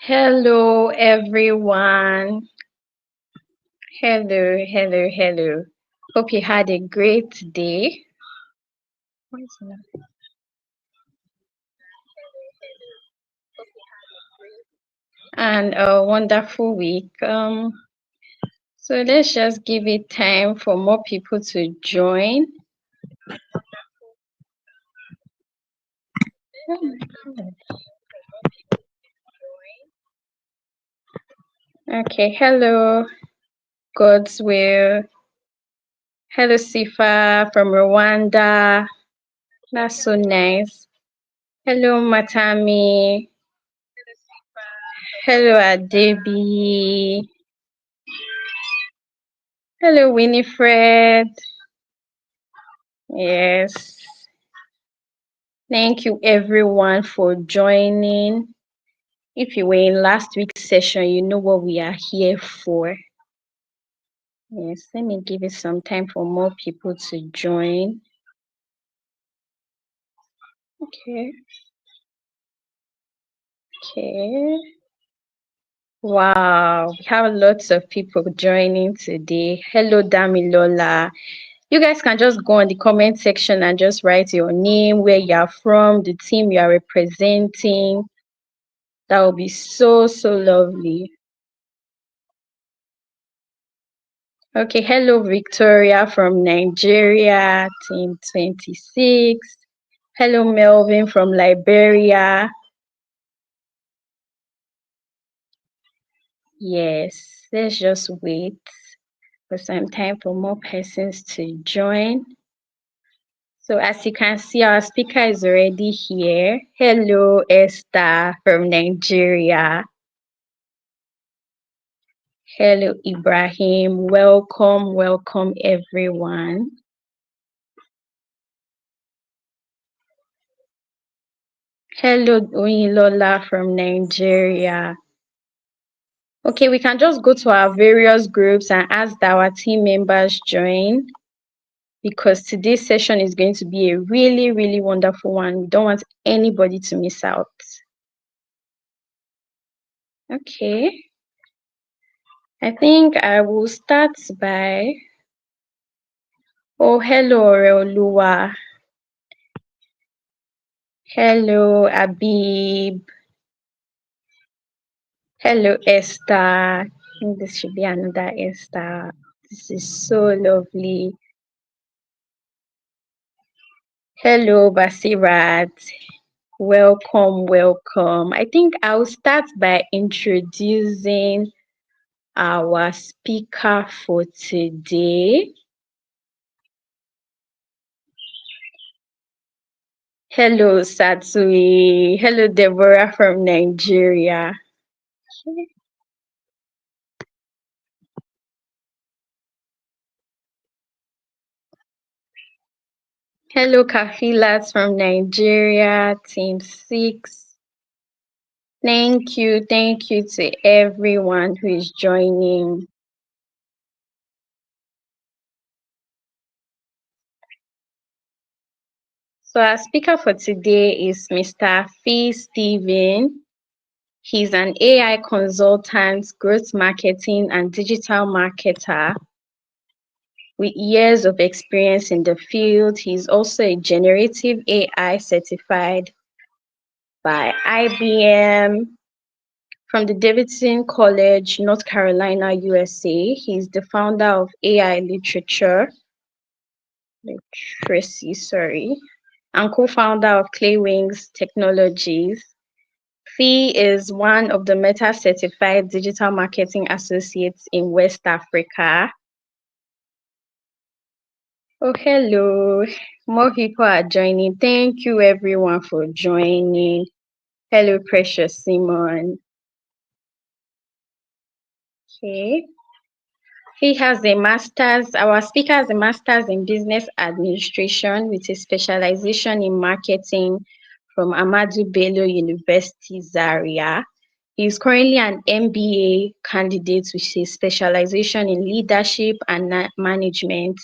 Hello, everyone. Hello. Hope you had a great day. Why is it not- And a wonderful week. So let's just give it time for more people to join. Oh my God. Okay, hello, God's will. Hello, Sifa from Rwanda. That's so nice. Hello, Matami. Hello, Adebi. Hello, Winifred. Yes. Thank you everyone for joining. If you were in last week's session, you know what we are here for. Yes, let me give it some time for more people to join. Okay. Wow, we have lots of people joining today. Hello, Damilola. You guys can just go on the comment section and just write your name, where you are from, the team you are representing. That would be so lovely. Okay, hello Victoria from Nigeria, team 26. Hello Melvin from Liberia. Yes, let's just wait for some time for more persons to join. So as you can see, our speaker is already here. Hello Esther from Nigeria. Hello Ibrahim. Welcome everyone. Hello Oyilola from Nigeria. Okay, we can just go to our various groups and ask that our team members join, because today's session is going to be a really wonderful one. We don't want anybody to miss out. Okay, I think I will start by, oh, hello Oreoluwa. Hello Abib. Hello Esther. I think this should be another Esther. This is so lovely. Hello Basirat. Welcome. I think I'll start by introducing our speaker for today. Hello Satsui. Hello Deborah from Nigeria. Hello Kafilat from Nigeria, team 6. Thank you to everyone who is joining. So our speaker for today is Mr. Fii Stephen. He's an AI consultant, growth marketing, and digital marketer with years of experience in the field. He's also a generative AI certified by IBM from the Davidson College, North Carolina, USA. He's the founder of AI Literacy, and co-founder of Claywings Technologies. Fee is one of the Meta certified digital marketing associates in West Africa. Oh, hello. More people are joining. Thank you everyone for joining. Hello, Precious Simon. Okay. He has a master's, our speaker has a master's in business administration with a specialization in marketing from Ahmadu Bello University, Zaria. He is currently an MBA candidate with a specialization in leadership and management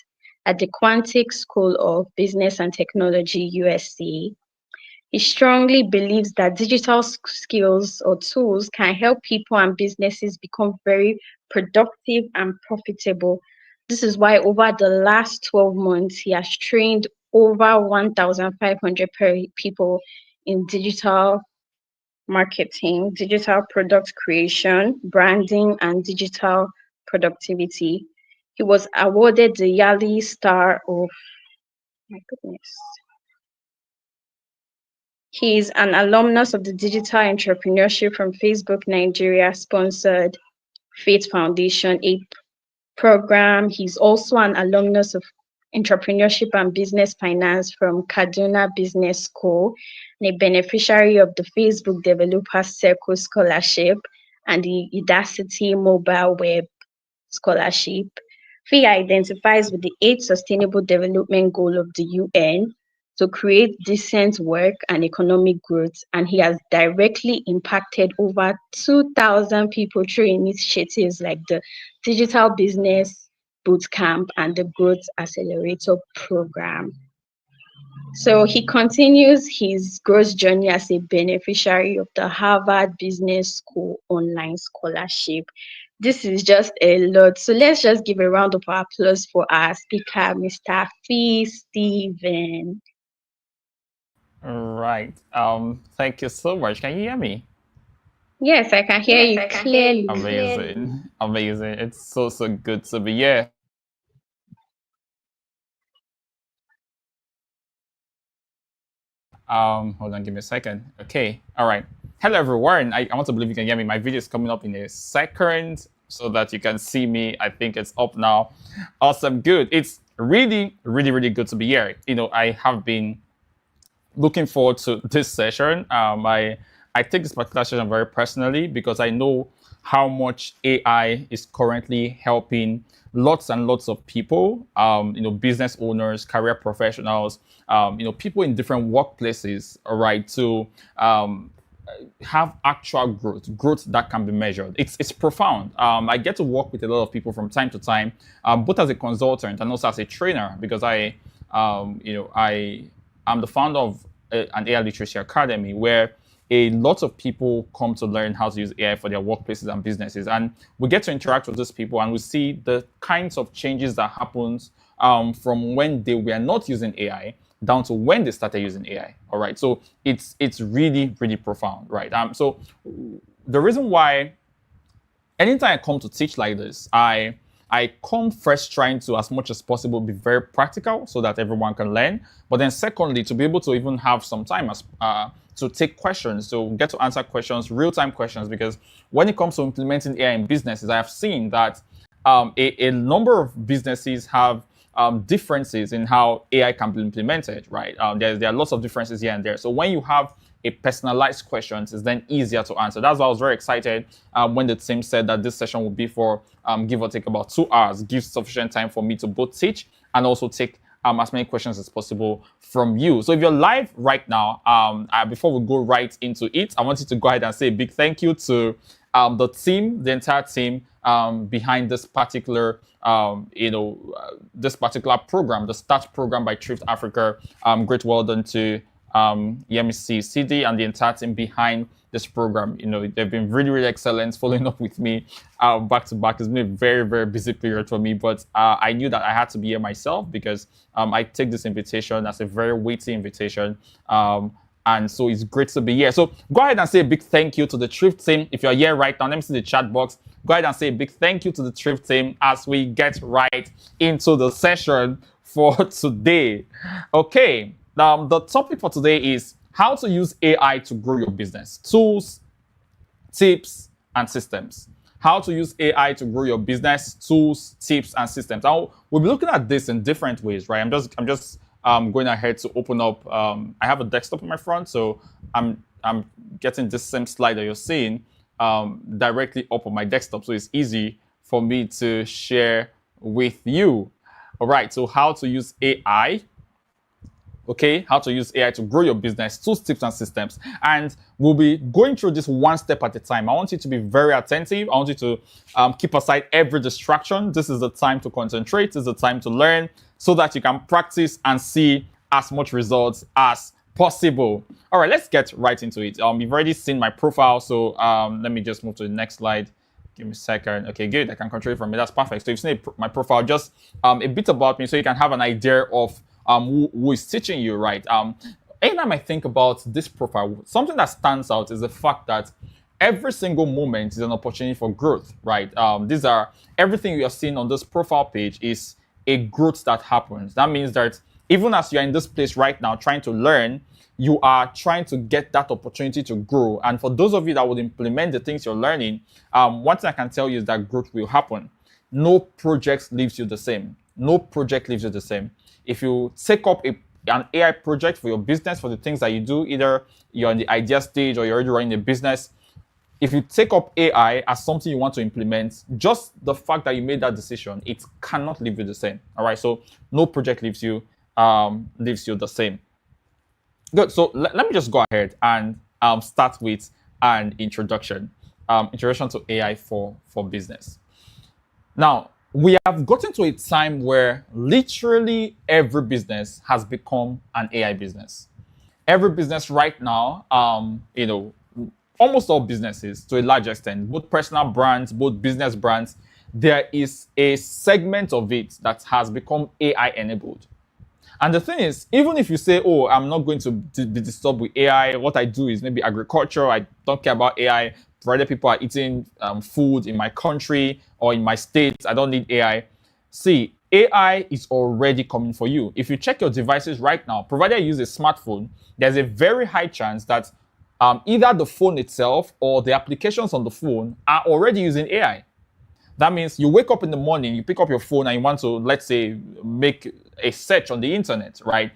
at the Quantic School of Business and Technology, USC. He strongly believes that digital skills or tools can help people and businesses become very productive and profitable. This is why over the last 12 months, he has trained over 1,500 people in digital marketing, digital product creation, branding, and digital productivity. He was awarded the Yali Star of, my goodness. He is an alumnus of the Digital Entrepreneurship from Facebook Nigeria sponsored Faith Foundation, a program. He's also an alumnus of Entrepreneurship and Business Finance from Kaduna Business School, and a beneficiary of the Facebook Developer Circle Scholarship and the Udacity Mobile Web Scholarship. Fee identifies with the 8th Sustainable Development Goal of the UN to create decent work and economic growth, and he has directly impacted over 2,000 people through initiatives like the Digital Business Bootcamp and the Growth Accelerator Program. So he continues his growth journey as a beneficiary of the Harvard Business School online scholarship. This is just a lot. So let's just give a round of applause for our speaker, Mr. Fii Stephen. Right. Thank you so much. Can you hear me? Yes, I can hear you clearly. Amazing. Amazing. It's so good to be here. Hold on, give me a second. Okay. All right. Hello everyone. I want to believe you can hear me. My video is coming up in a second so that you can see me. I think it's up now. Awesome. Good. It's really good to be here. I have been looking forward to this session. I take this particular session very personally because I know how much AI is currently helping lots and lots of people, business owners, career professionals, people in different workplaces, all right, to have actual growth that can be measured. It's profound. I get to work with a lot of people from time to time, both as a consultant and also as a trainer because I am the founder of an AI Literacy Academy where a lot of people come to learn how to use AI for their workplaces and businesses. And we get to interact with those people and we see the kinds of changes that happens from when they were not using AI down to when they started using AI. All right. So it's really profound, right? So the reason why anytime I come to teach like this, I come first trying to, as much as possible, be very practical so that everyone can learn. But then secondly, to be able to even have some time to take questions, to get to answer questions, real-time questions, because when it comes to implementing AI in businesses, I have seen that a number of businesses have differences in how AI can be implemented, right? There are lots of differences here and there. So when you have a personalized questions, it's then easier to answer. That's why I was very excited when the team said that this session would be for give or take about 2 hours, gives sufficient time for me to both teach and also take as many questions as possible from you. So if you're live right now, before we go right into it, I want you to go ahead and say a big thank you to the team, the entire team behind this particular, this particular program, the START program by Thrift Africa. Great well done to Yemisi CD and the entire team behind this program. They've been really excellent following up with me back to back. It's been a very busy period for me, but I knew that I had to be here myself because I take this invitation as a very weighty invitation. And so it's great to be here. So go ahead and say a big thank you to the Thrift team. If you're here right now, let me see the chat box. Go ahead and say a big thank you to the Thrift team as we get right into the session for today. Okay. The topic for today is how to use AI to grow your business. Tools, tips, and systems. How to use AI to grow your business, tools, tips, and systems. Now, we'll be looking at this in different ways, right? I'm just going ahead to open up. I have a desktop in my front, so I'm getting this same slide that you're seeing directly up on my desktop, so it's easy for me to share with you. All right, so how to use AI. Okay, how to use AI to grow your business, tools, tips, and systems. And we'll be going through this one step at a time. I want you to be very attentive. I want you to keep aside every distraction. This is the time to concentrate. This is the time to learn so that you can practice and see as much results as possible. All right, let's get right into it. You've already seen my profile, so let me just move to the next slide. Give me a second. Okay, good. I can control it from me. That's perfect. So you've seen my profile, just a bit about me, so you can have an idea of who is teaching you, right? Anytime I think about this profile, something that stands out is the fact that every single moment is an opportunity for growth, right? These are everything you are seeing on this profile page is a growth that happens. That means that even as you're in this place right now trying to learn, you are trying to get that opportunity to grow. And for those of you that would implement the things you're learning, one thing I can tell you is that growth will happen. No project leaves you the same. No project leaves you the same. If you take up an AI project for your business, for the things that you do, either you're in the idea stage or you're already running a business, if you take up AI as something you want to implement, just the fact that you made that decision, it cannot leave you the same. All right, so no project leaves you the same. Good. So let me just go ahead and start with an introduction. Introduction to AI for business. Now, we have gotten to a time where literally every business has become an AI business. Every business right now, almost all businesses to a large extent, both personal brands, both business brands, there is a segment of it that has become AI enabled. And the thing is, even if you say, oh, I'm not going to be disturbed with AI, what I do is maybe agriculture, I don't care about AI, provided people are eating food in my country or in my state, I don't need AI. See, AI is already coming for you. If you check your devices right now, provided you use a smartphone, there's a very high chance that either the phone itself or the applications on the phone are already using AI. That means you wake up in the morning, you pick up your phone and you want to, let's say, make a search on the internet, right?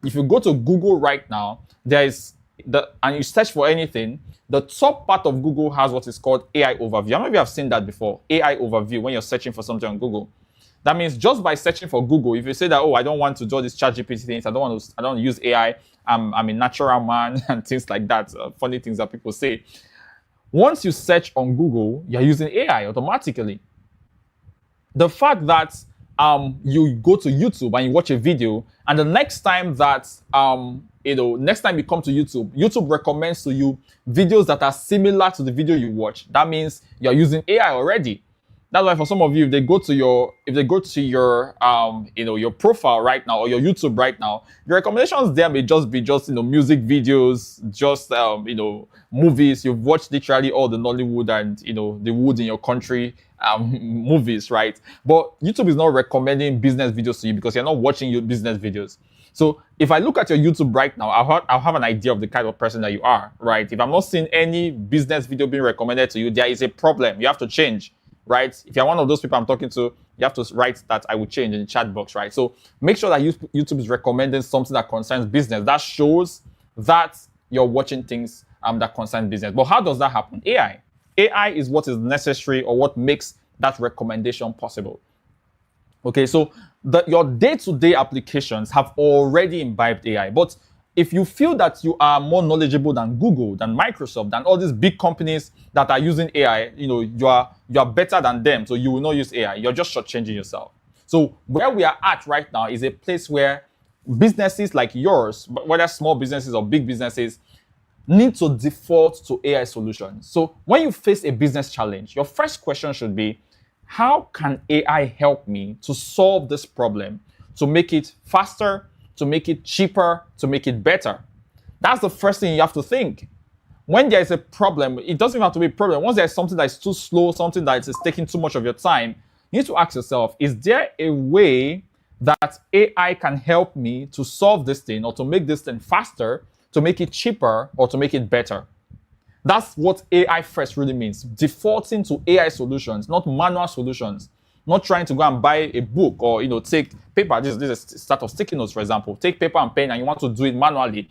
If you go to Google right now, and you search for anything, the top part of Google has what is called AI overview. How many of you have seen that before? AI overview when you're searching for something on Google. That means just by searching for Google, if you say that, oh, I don't want to do this ChatGPT things, I don't want to use AI, I'm a natural man and things like that, funny things that people say. Once you search on Google, you're using AI automatically. The fact that you go to YouTube and you watch a video, and the next time that next time you come to YouTube, YouTube recommends to you videos that are similar to the video you watch. That means you're using AI already. That's why for some of you, if they go to your your profile right now or your YouTube right now, the recommendations there may just be music videos, movies. You've watched literally all the Nollywood and the wood in your country movies, right? But YouTube is not recommending business videos to you because you're not watching your business videos. So if I look at your YouTube right now, I'll have an idea of the kind of person that you are, right? If I'm not seeing any business video being recommended to you, there is a problem. You have to change. Right? If you're one of those people I'm talking to, you have to write that I will change in the chat box, right? So make sure that YouTube is recommending something that concerns business. That shows that you're watching things that concern business. But how does that happen? AI. AI is what is necessary or what makes that recommendation possible. Okay, so your day-to-day applications have already imbibed AI. But if you feel that you are more knowledgeable than Google, than Microsoft, than all these big companies that are using AI, you are better than them, so you will not use AI. You're just shortchanging yourself. So where we are at right now is a place where businesses like yours, whether small businesses or big businesses, need to default to AI solutions. So when you face a business challenge, your first question should be, how can AI help me to solve this problem, to make it faster, to make it cheaper, to make it better? That's the first thing you have to think. When there is a problem, it doesn't even have to be a problem. Once there's something that is too slow, something that is taking too much of your time, you need to ask yourself, is there a way that AI can help me to solve this thing or to make this thing faster, to make it cheaper, or to make it better? That's what AI first really means. Defaulting to AI solutions, not manual solutions. Not trying to go and buy a book or take paper. This is a start of sticky notes, for example. Take paper and pen and you want to do it manually.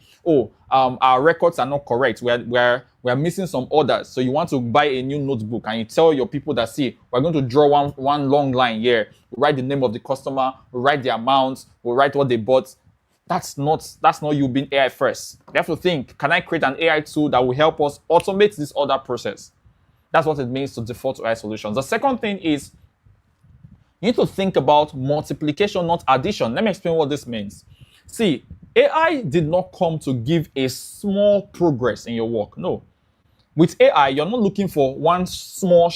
Our records are not correct. We're missing some orders. So you want to buy a new notebook and you tell your people that, see, we're going to draw one long line here. We'll write the name of the customer, we'll write the amount, we'll write what they bought. That's not you being AI first. You have to think, can I create an AI tool that will help us automate this order process? That's what it means to default to AI solutions. The second thing is, you need to think about multiplication, not addition. Let me explain what this means. See, AI did not come to give a small progress in your work. No. With AI, you're not looking for one small,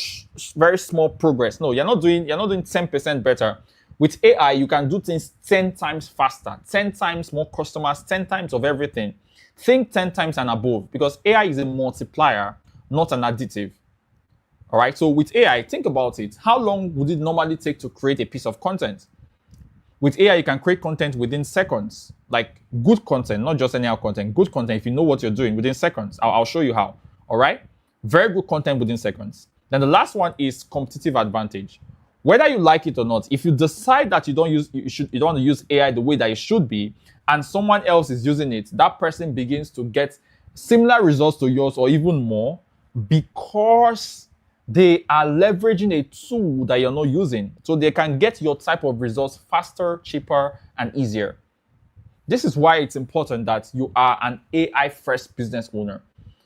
very small progress. No, you're not doing 10% better. With AI, you can do things 10 times faster, 10 times more customers, 10 times of everything. Think 10 times and above, because AI is a multiplier, not an additive. All right. So with AI, think about it. How long would it normally take to create a piece of content? With AI, you can create content within seconds, like good content, not just anyhow content. Good content, if you know what you're doing, within seconds. I'll show you how. All right. Very good content within seconds. Then the last one is competitive advantage. Whether you like it or not, if you decide that you don't want to use AI the way that it should be, and someone else is using it, that person begins to get similar results to yours or even more, because they are leveraging a tool that you're not using. So they can get your type of results faster, cheaper, and easier. This is why it's important that you are an AI first business owner.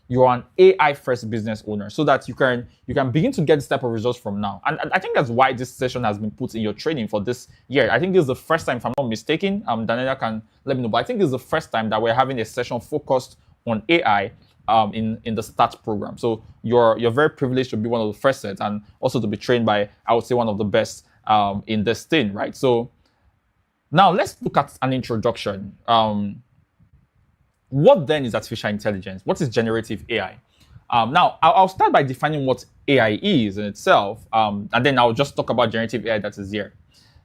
You are an AI first business owner, so that you can begin to get this type of results from now. And I think that's why this session has been put in your training for this year. I think this is the first time, if I'm not mistaken, Daniela can let me know, but I think this is the first time that we're having a session focused on AI in the START program. So you're very privileged to be one of the first sets, and also to be trained by, I would say, one of the best in this thing, right? So now let's look at an introduction. What then is artificial intelligence? What is generative AI? Now, I'll start by defining what AI is in itself, and then I'll just talk about generative AI that is here.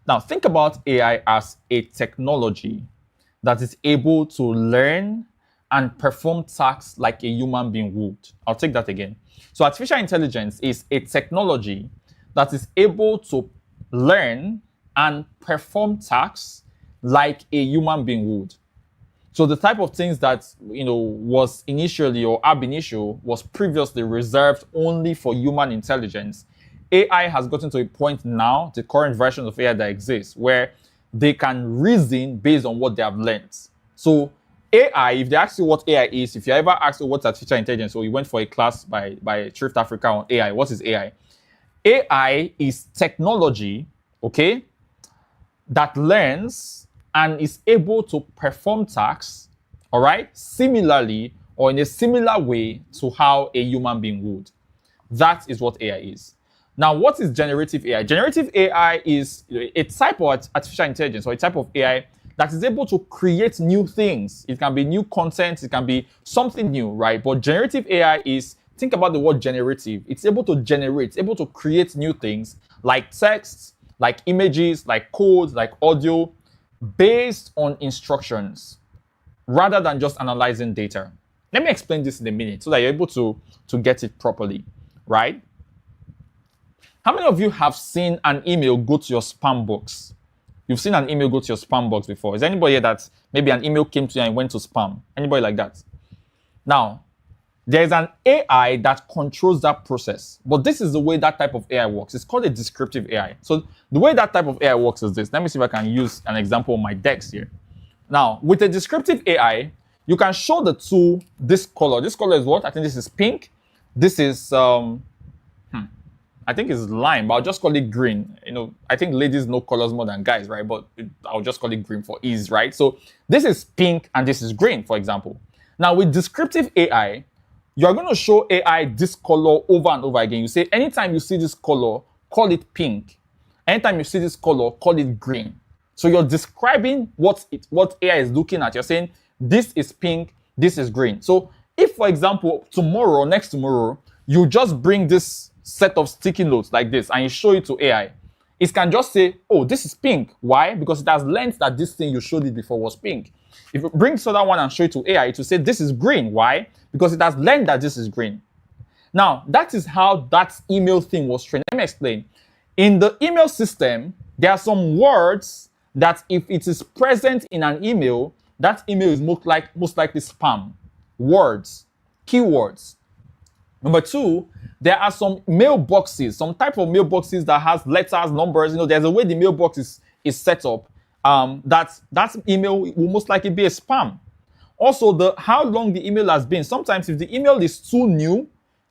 Now, think about AI as a technology that is able to learn and perform tasks like a human being would. I'll take that again. So artificial intelligence is a technology that is able to learn and perform tasks like a human being would. So the type of things that, was initially or ab initio was previously reserved only for human intelligence, AI has gotten to a point now, the current version of AI that exists, where they can reason based on what they have learned. So AI, if they ask you what AI is, if you ever ask you what's artificial intelligence, or you went for a class by Thrift Africa on AI, what is AI? AI is technology, okay, that learns and is able to perform tasks, all right, similarly or in a similar way to how a human being would. That is what AI is. Now, what is generative AI? Generative AI is a type of artificial intelligence, or a type of AI that is able to create new things. It can be new content, it can be something new, right? But generative AI is, think about the word generative. It's able to generate, it's able to create new things like text, like images, like codes, like audio, based on instructions, rather than just analyzing data. Let me explain this in a minute so that you're able to get it properly, right? How many of you have seen an email go to your spam box? You've seen an email go to your spam box before. Is there anybody here that maybe an email came to you and went to spam? Anybody like that? Now, there's an AI that controls that process. But this is the way that type of AI works. It's called a descriptive AI. So the way that type of AI works is this. Let me see if I can use an example on my decks here. Now, with a descriptive AI, you can show the tool this color. This color is what? I think this is pink. This is I think it's lime, but I'll just call it green. I think ladies know colors more than guys, right? But I'll just call it green for ease, right? So this is pink and this is green, for example. Now with descriptive AI, you're going to show AI this color over and over again. You say, anytime you see this color, call it pink. Anytime you see this color, call it green. So you're describing what AI is looking at. You're saying, this is pink, this is green. So if, for example, tomorrow or next tomorrow, you just bring this set of sticky notes like this and you show it to AI, it can just say, oh, this is pink. Why? Because it has learned that this thing you showed it before was pink. If you bring this other one and show it to AI, it will say, this is green. Why? Because it has learned that this is green. Now, that is how that email thing was trained. Let me explain. In the email system, there are some words that if it is present in an email, that email is most likely spam. Words, keywords. Number two, there are some mailboxes, some type of mailboxes that has letters, numbers. There's a way the mailbox is set up. That email will most likely be a spam. Also, how long the email has been. Sometimes if the email is too new,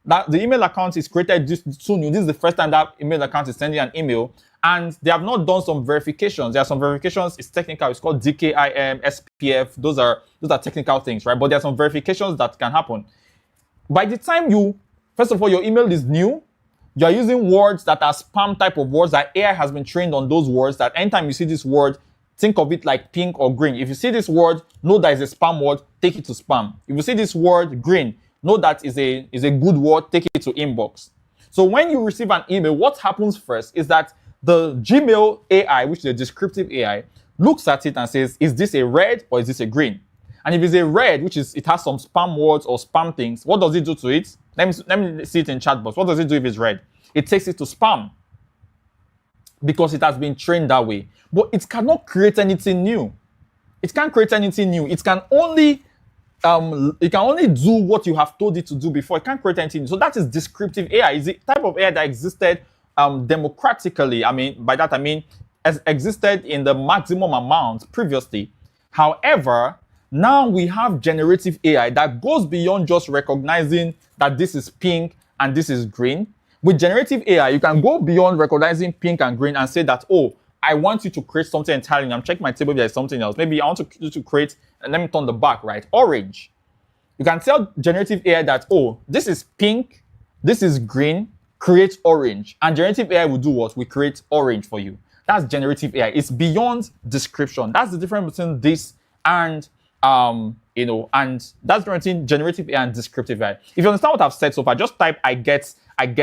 that the email account is created just so new. This is the first time that email account is sending an email, and they have not done some verifications. There are some verifications. It's technical. It's called DKIM, SPF. Those are technical things, right? But there are some verifications that can happen. By the time first of all, your email is new. You are using words that are spam type of words, that AI has been trained on those words, that anytime you see this word, think of it like pink or green. If you see this word, know that it's a spam word, take it to spam. If you see this word green, know that is a good word, take it to inbox. So when you receive an email, what happens first is that the Gmail AI, which is a descriptive AI, looks at it and says, is this a red or is this a green? And if it's a red, which is it has some spam words or spam things, what does it do to it? Let me see it in chat box. What does it do if it's red? It takes it to spam because it has been trained that way. But it cannot create anything new. It can't create anything new. It can only do what you have told it to do before. It can't create anything new. So that is descriptive AI. It's the type of AI that existed democratically. I mean, by that I mean has existed in the maximum amount previously. However, now we have generative AI that goes beyond just recognizing that this is pink and this is green. With generative AI, you can go beyond recognizing pink and green and say that, oh, I want you to create something entirely. I'm checking my table if there's something else. Maybe I want you to create, and let me turn the back, right? Orange. You can tell generative AI that, oh, this is pink, this is green, create orange. And generative AI will do what? We create orange for you. That's generative AI. It's beyond description. That's the difference between this and and that's between generative AI and descriptive AI. If you understand what I've said so far, just type I get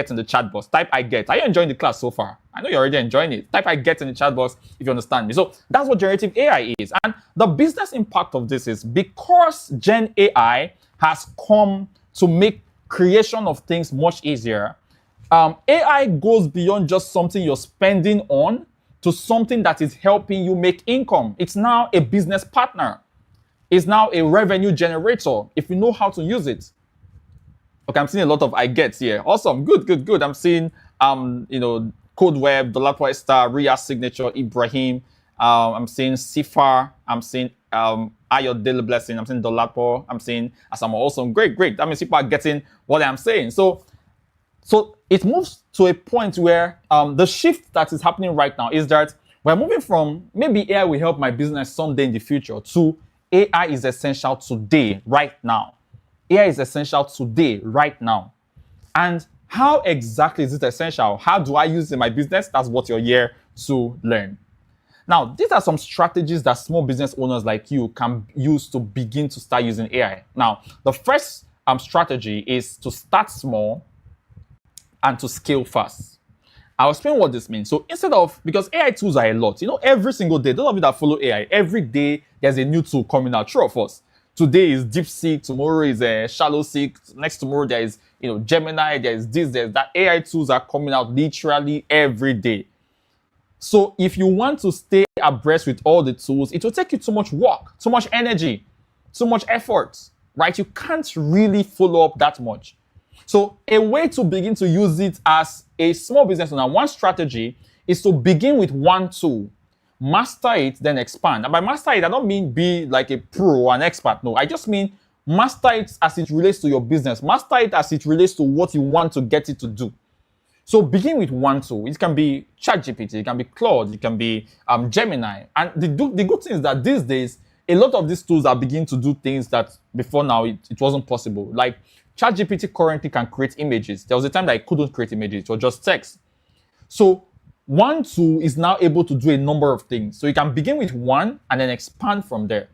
in the chat box. Type I get. Are you enjoying the class so far? I know you're already enjoying it. Type I get in the chat box if you understand me. So that's what generative AI is. And the business impact of this is because Gen AI has come to make creation of things much easier. AI goes beyond just something you're spending on to something that is helping you make income. It's now a business partner. It's now a revenue generator if you know how to use it. Okay, I'm seeing a lot of I gets here. Awesome, good. I'm seeing Code Web, Dolapo Star, Ria Signature, Ibrahim. I'm seeing Sifar. I'm seeing Ayo Daily Blessing. I'm seeing Dolapo. I'm seeing Asama. Awesome, great. That means people are getting what I'm saying. So it moves to a point where the shift that is happening right now is that we're moving from maybe AI will help my business someday in the future to AI is essential today, right now. AI is essential today, right now. And how exactly is it essential? How do I use it in my business? That's what you're here to learn. Now, these are some strategies that small business owners like you can use to begin to start using AI. Now, the first strategy is to start small and to scale fast. I'll explain what this means. So because AI tools are a lot, every single day, those of you that follow AI, every day there's a new tool coming out, true of us. Today is DeepSeek, tomorrow is ShallowSeek, next tomorrow there is, Gemini, there's this, there's that. AI tools are coming out literally every day. So if you want to stay abreast with all the tools, it will take you too much work, too much energy, too much effort, right? You can't really follow up that much. So a way to begin to use it as a small business owner, one strategy is to begin with one tool, master it, then expand. And by master it, I don't mean be like a pro or an expert. No, I just mean master it as it relates to your business. Master it as it relates to what you want to get it to do. So begin with one tool. It can be ChatGPT, it can be Claude, it can be Gemini. And the good thing is that these days, a lot of these tools are beginning to do things that before now it wasn't possible. Like ChatGPT currently can create images. There was a time that it couldn't create images, it was just text. So one tool is now able to do a number of things. So you can begin with one and then expand from there.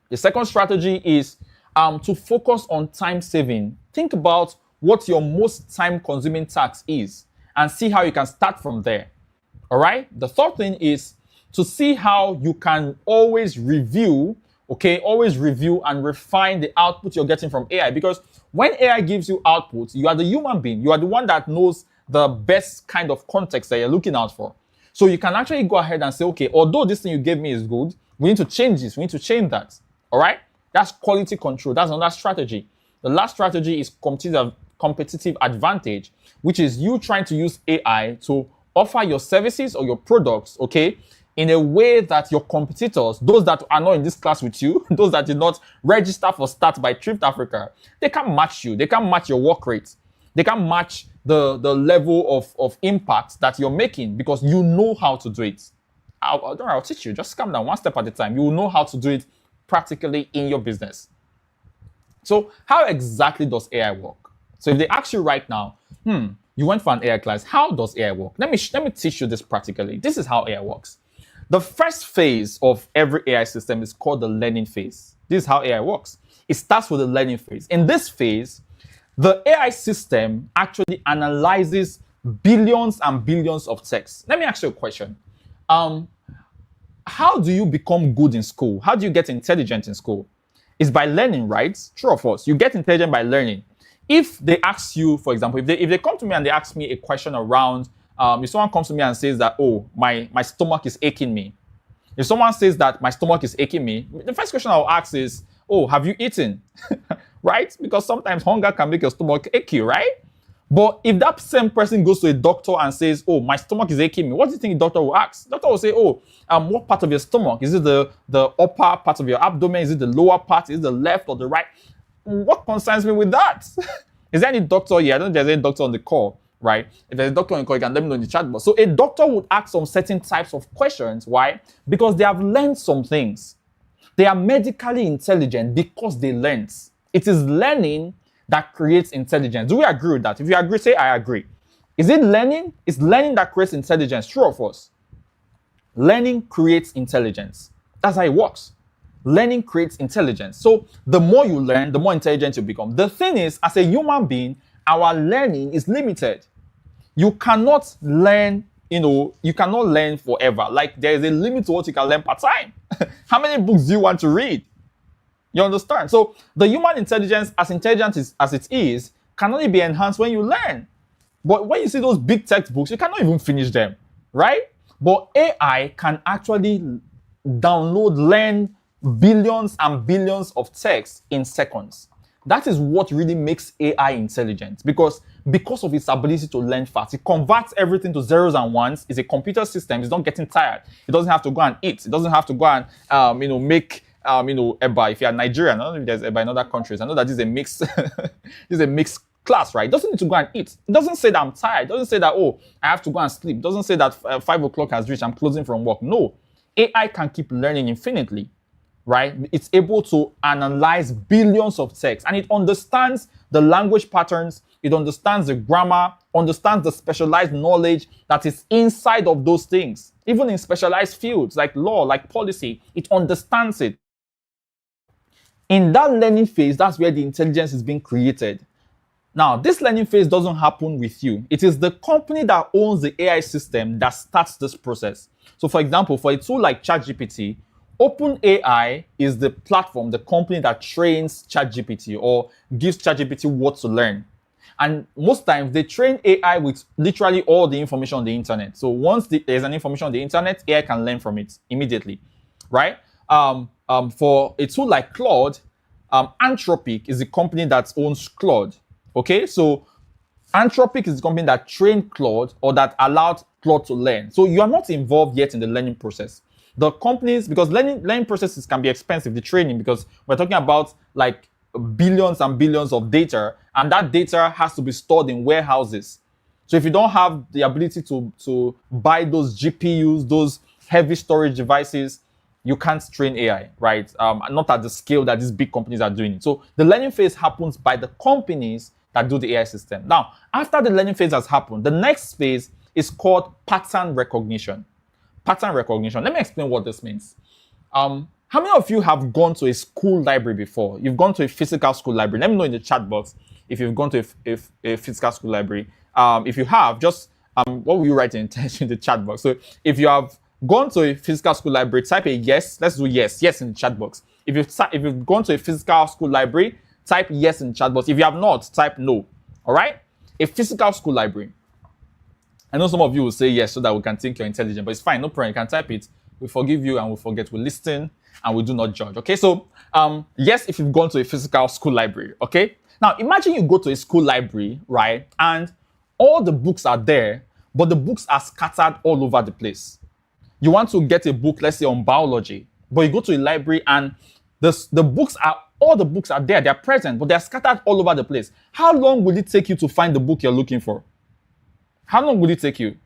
The second strategy is to focus on time saving. Think about what your most time consuming task is and see how you can start from there. All right. The third thing is to see how you can always review and refine the output you're getting from AI. Because when AI gives you output, you are the human being. You are the one that knows the best kind of context that you're looking out for. So you can actually go ahead and say, okay, although this thing you gave me is good, we need to change this. We need to change that. All right. That's quality control. That's another strategy. The last strategy is competitive advantage, which is you trying to use AI to offer your services or your products, okay, in a way that your competitors, those that are not in this class with you, those that did not register for Start by Thrift Africa, they can't match you. They can't match your work rate. They can't match the level of impact that you're making because you know how to do it. I'll teach you. Just calm down one step at a time. You will know how to do it practically in your business. So how exactly does AI work? So if they ask you right now, you went for an AI class, how does AI work? Let me teach you this practically. This is how AI works. The first phase of every AI system is called the learning phase. This is how AI works. It starts with the learning phase. In this phase, the AI system actually analyzes billions and billions of texts. Let me ask you a question. How do you become good in school? How do you get intelligent in school? It's by learning, right? True of course. You get intelligent by learning. If they ask you, for example, if they come to me and they ask me a question around, if someone comes to me and says that, oh, my stomach is aching me. If someone says that my stomach is aching me, the first question I'll ask is, oh, have you eaten? Right? Because sometimes hunger can make your stomach achy, right? But if that same person goes to a doctor and says, oh, my stomach is aching me, what do you think the doctor will ask? The doctor will say, oh, what part of your stomach? Is it the upper part of your abdomen? Is it the lower part? Is it the left or the right? What concerns me with that? Is there any doctor here? I don't know if there's any doctor on the call, right? If there's a doctor on the call, you can let me know in the chat box. So a doctor would ask some certain types of questions. Why? Because they have learned some things. They are medically intelligent because they learned. It is learning that creates intelligence. Do we agree with that? If you agree, say I agree. Is it learning? It's learning that creates intelligence. True of us. Learning creates intelligence. That's how it works. Learning creates intelligence. So the more you learn, the more intelligent you become. The thing is, as a human being, our learning is limited. You cannot learn, you cannot learn forever. Like there is a limit to what you can learn per time. How many books do you want to read? You understand? So the human intelligence, as intelligent as it is, can only be enhanced when you learn. But when you see those big textbooks, you cannot even finish them, right? But AI can actually learn billions and billions of text in seconds. That is what really makes AI intelligent because of its ability to learn fast. It converts everything to zeros and ones. It's a computer system. It's not getting tired. It doesn't have to go and eat. It doesn't have to go and, make EBA. If you're Nigerian, I don't know if there's EBA in other countries. I know that this is a mixed, this is a mixed class, right? It doesn't need to go and eat. It doesn't say that I'm tired. It doesn't say that, oh, I have to go and sleep. It doesn't say that 5 o'clock has reached, I'm closing from work. No, AI can keep learning infinitely, right? It's able to analyze billions of texts and it understands the language patterns. It understands the grammar, understands the specialized knowledge that is inside of those things. Even in specialized fields like law, like policy, it understands it. In that learning phase, that's where the intelligence is being created. Now, this learning phase doesn't happen with you. It is the company that owns the AI system that starts this process. So, for example, for a tool like ChatGPT, OpenAI is the platform, the company that trains ChatGPT or gives ChatGPT what to learn. And most times, they train AI with literally all the information on the internet. So once there's an information on the internet, AI can learn from it immediately, right? For a tool like Claude, Anthropic is the company that owns Claude. Okay, so Anthropic is the company that trained Claude or that allowed Claude to learn. So you are not involved yet in the learning process. The companies, because learning processes can be expensive, the training, because we're talking about like billions and billions of data, and that data has to be stored in warehouses. So if you don't have the ability to buy those GPUs, those heavy storage devices, you can't train AI, right? Not at the scale that these big companies are doing it. So the learning phase happens by the companies that do the AI system. Now, after the learning phase has happened, the next phase is called pattern recognition. Pattern recognition. Let me explain what this means. How many of you have gone to a school library before? You've gone to a physical school library. Let me know in the chat box if you've gone to a physical school library. If you have, just what will you write in the chat box? So if you have gone to a physical school library, type a yes. Let's do yes in the chat box. If you've gone to a physical school library, type yes in the chat box. If you have not, type no. All right? A physical school library. I know some of you will say yes so that we can think you're intelligent, but it's fine. No problem. You can type it. We forgive you and we forget. We listen and we do not judge. Okay? So, yes, if you've gone to a physical school library. Okay? Now, imagine you go to a school library, right? And all the books are there, but the books are scattered all over the place. You want to get a book, let's say on biology, but you go to a library and all the books are there, they're present, but they're scattered all over the place. How long will it take you to find the book you're looking for? How long will it take you?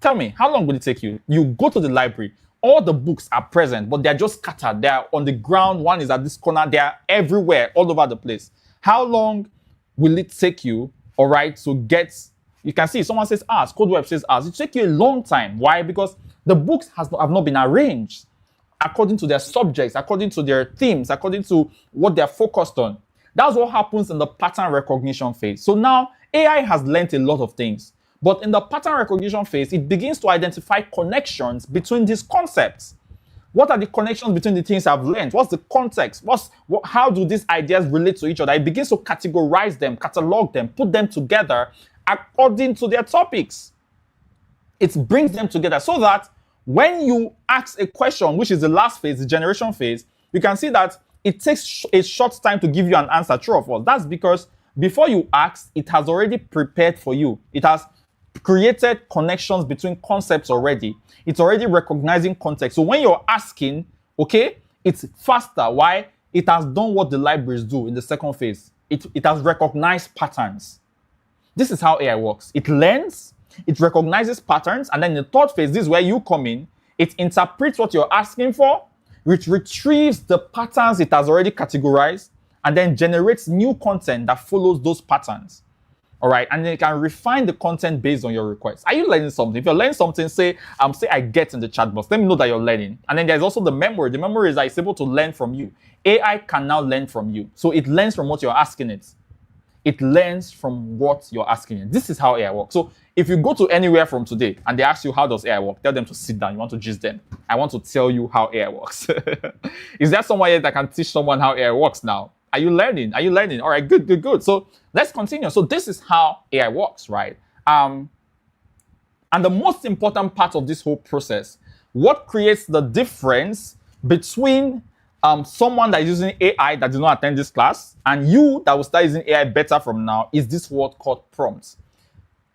Tell me, how long will it take you? You go to the library, all the books are present, but they're just scattered. They're on the ground, one is at this corner, they're everywhere, all over the place. How long will it take you, all right, to get, you can see someone says ours, CodeWeb says ours. It takes you a long time. Why? Because the books have not been arranged according to their subjects, according to their themes, according to what they're focused on. That's what happens in the pattern recognition phase. So now AI has learned a lot of things. But in the pattern recognition phase, it begins to identify connections between these concepts. What are the connections between the things I've learned? What's the context? How do these ideas relate to each other? It begins to categorize them, catalog them, put them together according to their topics. It brings them together so that when you ask a question, which is the last phase, the generation phase, you can see that it takes a short time to give you an answer, true or false. That's because before you ask, it has already prepared for you. It has created connections between concepts already. It's already recognizing context. So when you're asking, okay, it's faster. Why? It has done what the libraries do in the second phase. It has recognized patterns. This is how AI works. It learns, it recognizes patterns, and then in the third phase, this is where you come in. It interprets what you're asking for, which retrieves the patterns it has already categorized, and then generates new content that follows those patterns. All right, and then you can refine the content based on your requests. Are you learning something? If you're learning something, say I get in the chat box. Let me know that you're learning. And then there's also the memory. The memory is that it's able to learn from you. AI can now learn from you. So it learns from what you're asking it. It learns from what you're asking it. This is how AI works. So if you go to anywhere from today and they ask you how does AI work, tell them to sit down. You want to gist them. I want to tell you how AI works. Is there someone here that can teach someone how AI works now? Are you learning? Are you learning? All right, good. So let's continue. So this is how AI works, right? And the most important part of this whole process, what creates the difference between someone that is using AI that did not attend this class and you that will start using AI better from now is this word called prompts.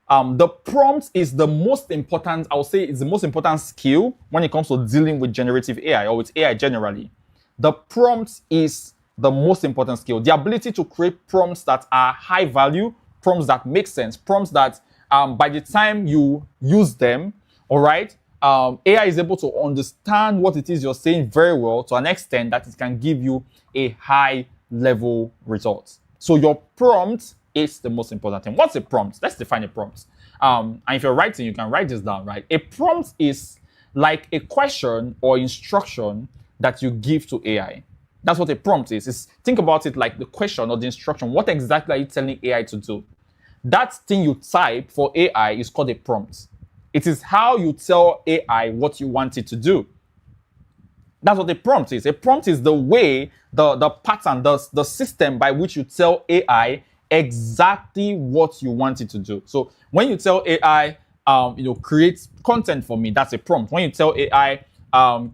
The prompt is the most important, I would say it's the most important skill when it comes to dealing with generative AI or with AI generally. The prompt is the most important skill. The ability to create prompts that are high value, prompts that make sense, prompts that by the time you use them, all right, AI is able to understand what it is you're saying very well to an extent that it can give you a high level result. So your prompt is the most important thing. What's a prompt? Let's define a prompt. And if you're writing, you can write this down, right? A prompt is like a question or instruction that you give to AI. That's what a prompt is. Think about it like the question or the instruction. What exactly are you telling AI to do? That thing you type for AI is called a prompt. It is how you tell AI what you want it to do. That's what a prompt is. A prompt is the way, the pattern, the system by which you tell AI exactly what you want it to do. So when you tell AI, create content for me, that's a prompt. When you tell AI,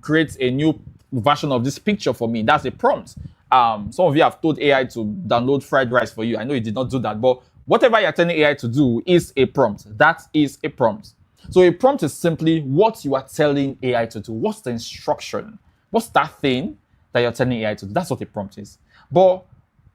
create a new version of this picture for me, that's a prompt. Some of you have told AI to download fried rice for you. I know you did not do that, but whatever you're telling AI to do is a prompt. That is a prompt. So a prompt is simply what you are telling AI to do. What's the instruction? What's that thing that you're telling AI to do? That's what a prompt is. But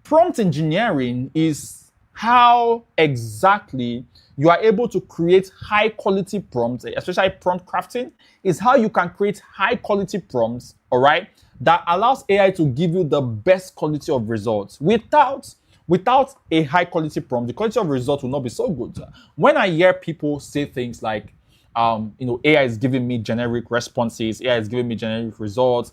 prompt engineering is how exactly you are able to create high quality prompts, especially prompt crafting, is how you can create high quality prompts, all right, that allows AI to give you the best quality of results. Without a high quality prompt, the quality of results will not be so good. When I hear people say things like, AI is giving me generic responses, AI is giving me generic results,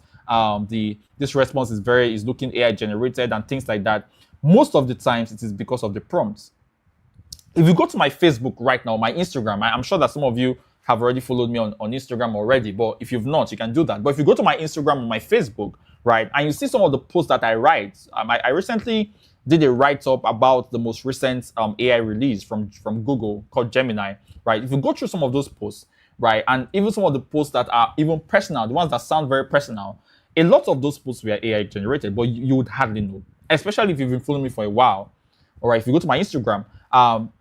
this response is looking AI generated and things like that, most of the times it is because of the prompts. If you go to my Facebook right now, my Instagram, I'm sure that some of you have already followed me on Instagram already, but if you've not, you can do that. But if you go to my Instagram or my Facebook, right, and you see some of the posts that I write, I recently did a write-up about the most recent AI release from Google called Gemini, right? If you go through some of those posts, right, and even some of the posts that are even personal, the ones that sound very personal, a lot of those posts were AI generated, but you would hardly know, especially if you've been following me for a while. All right, if you go to my Instagram,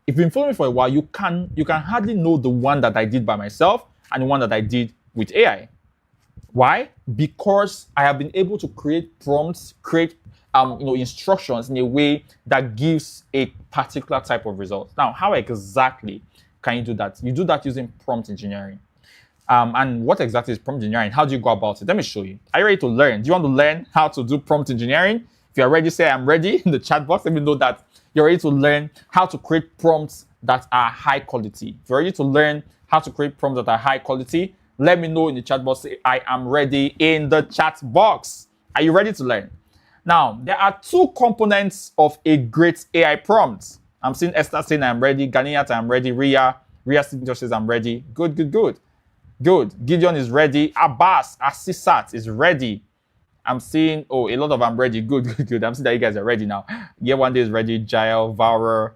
if you've been following me for a while, you can hardly know the one that I did by myself and the one that I did with AI. Why? Because I have been able to create prompts, create instructions in a way that gives a particular type of result. Now, how exactly can you do that? You do that using prompt engineering. And what exactly is prompt engineering? How do you go about it? Let me show you. Are you ready to learn? Do you want to learn how to do prompt engineering? If you're ready, say I'm ready in the chat box. Let me know that you're ready to learn how to create prompts that are high quality. If you're ready to learn how to create prompts that are high quality, let me know in the chat box. Say, I am ready in the chat box. Are you ready to learn? Now, there are two components of a great AI prompt. I'm seeing Esther saying I'm ready. Ganiat, I'm ready. Ria Signature says I'm ready. Good. Gideon is ready. Abbas, Asisat is ready. I'm seeing, a lot of I'm ready. Good. I'm seeing that you guys are ready now. Yeah, one day is ready. Jael, Vara,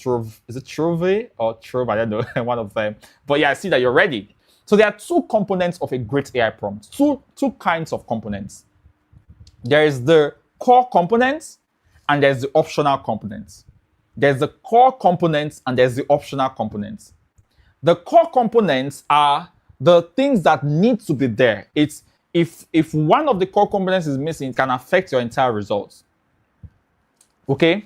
Trove. Is it Trove or Trove? I don't know. One of them. But yeah, I see that you're ready. So there are two components of a great AI prompt. Two kinds of components. There is the core components and there's the optional components. There's the core components and there's the optional components. The core components are the things that need to be there. It's if one of the core components is missing, it can affect your entire results. Okay?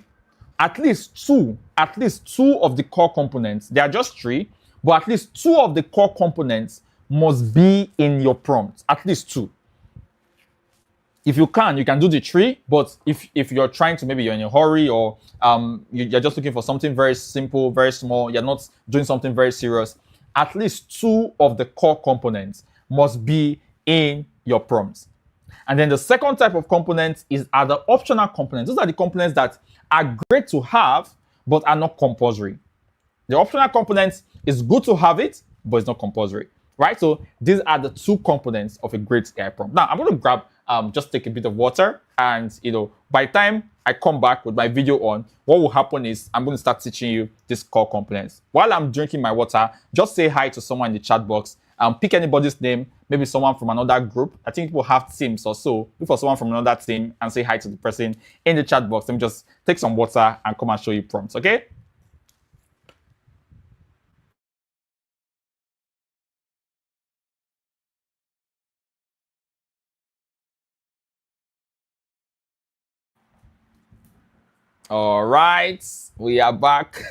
At least two of the core components, there are just three, but at least two of the core components must be in your prompt. At least two. If you can do the three, but if you're trying to, maybe you're in a hurry or you're just looking for something very simple, very small, you're not doing something very serious, at least two of the core components must be in your prompts. And then the second type of components are the optional components. Those are the components that are great to have, but are not compulsory. The optional components is good to have it, but it's not compulsory, right? So these are the two components of a great AI prompt. Now I'm going to grab, just take a bit of water, and by the time I come back with my video on, what will happen is I'm going to start teaching you these core components. While I'm drinking my water, just say hi to someone in the chat box. Pick anybody's name, maybe someone from another group. I think people have teams or so. Look for someone from another team and say hi to the person in the chat box. Let me just take some water and come and show you prompts, okay? All right, we are back.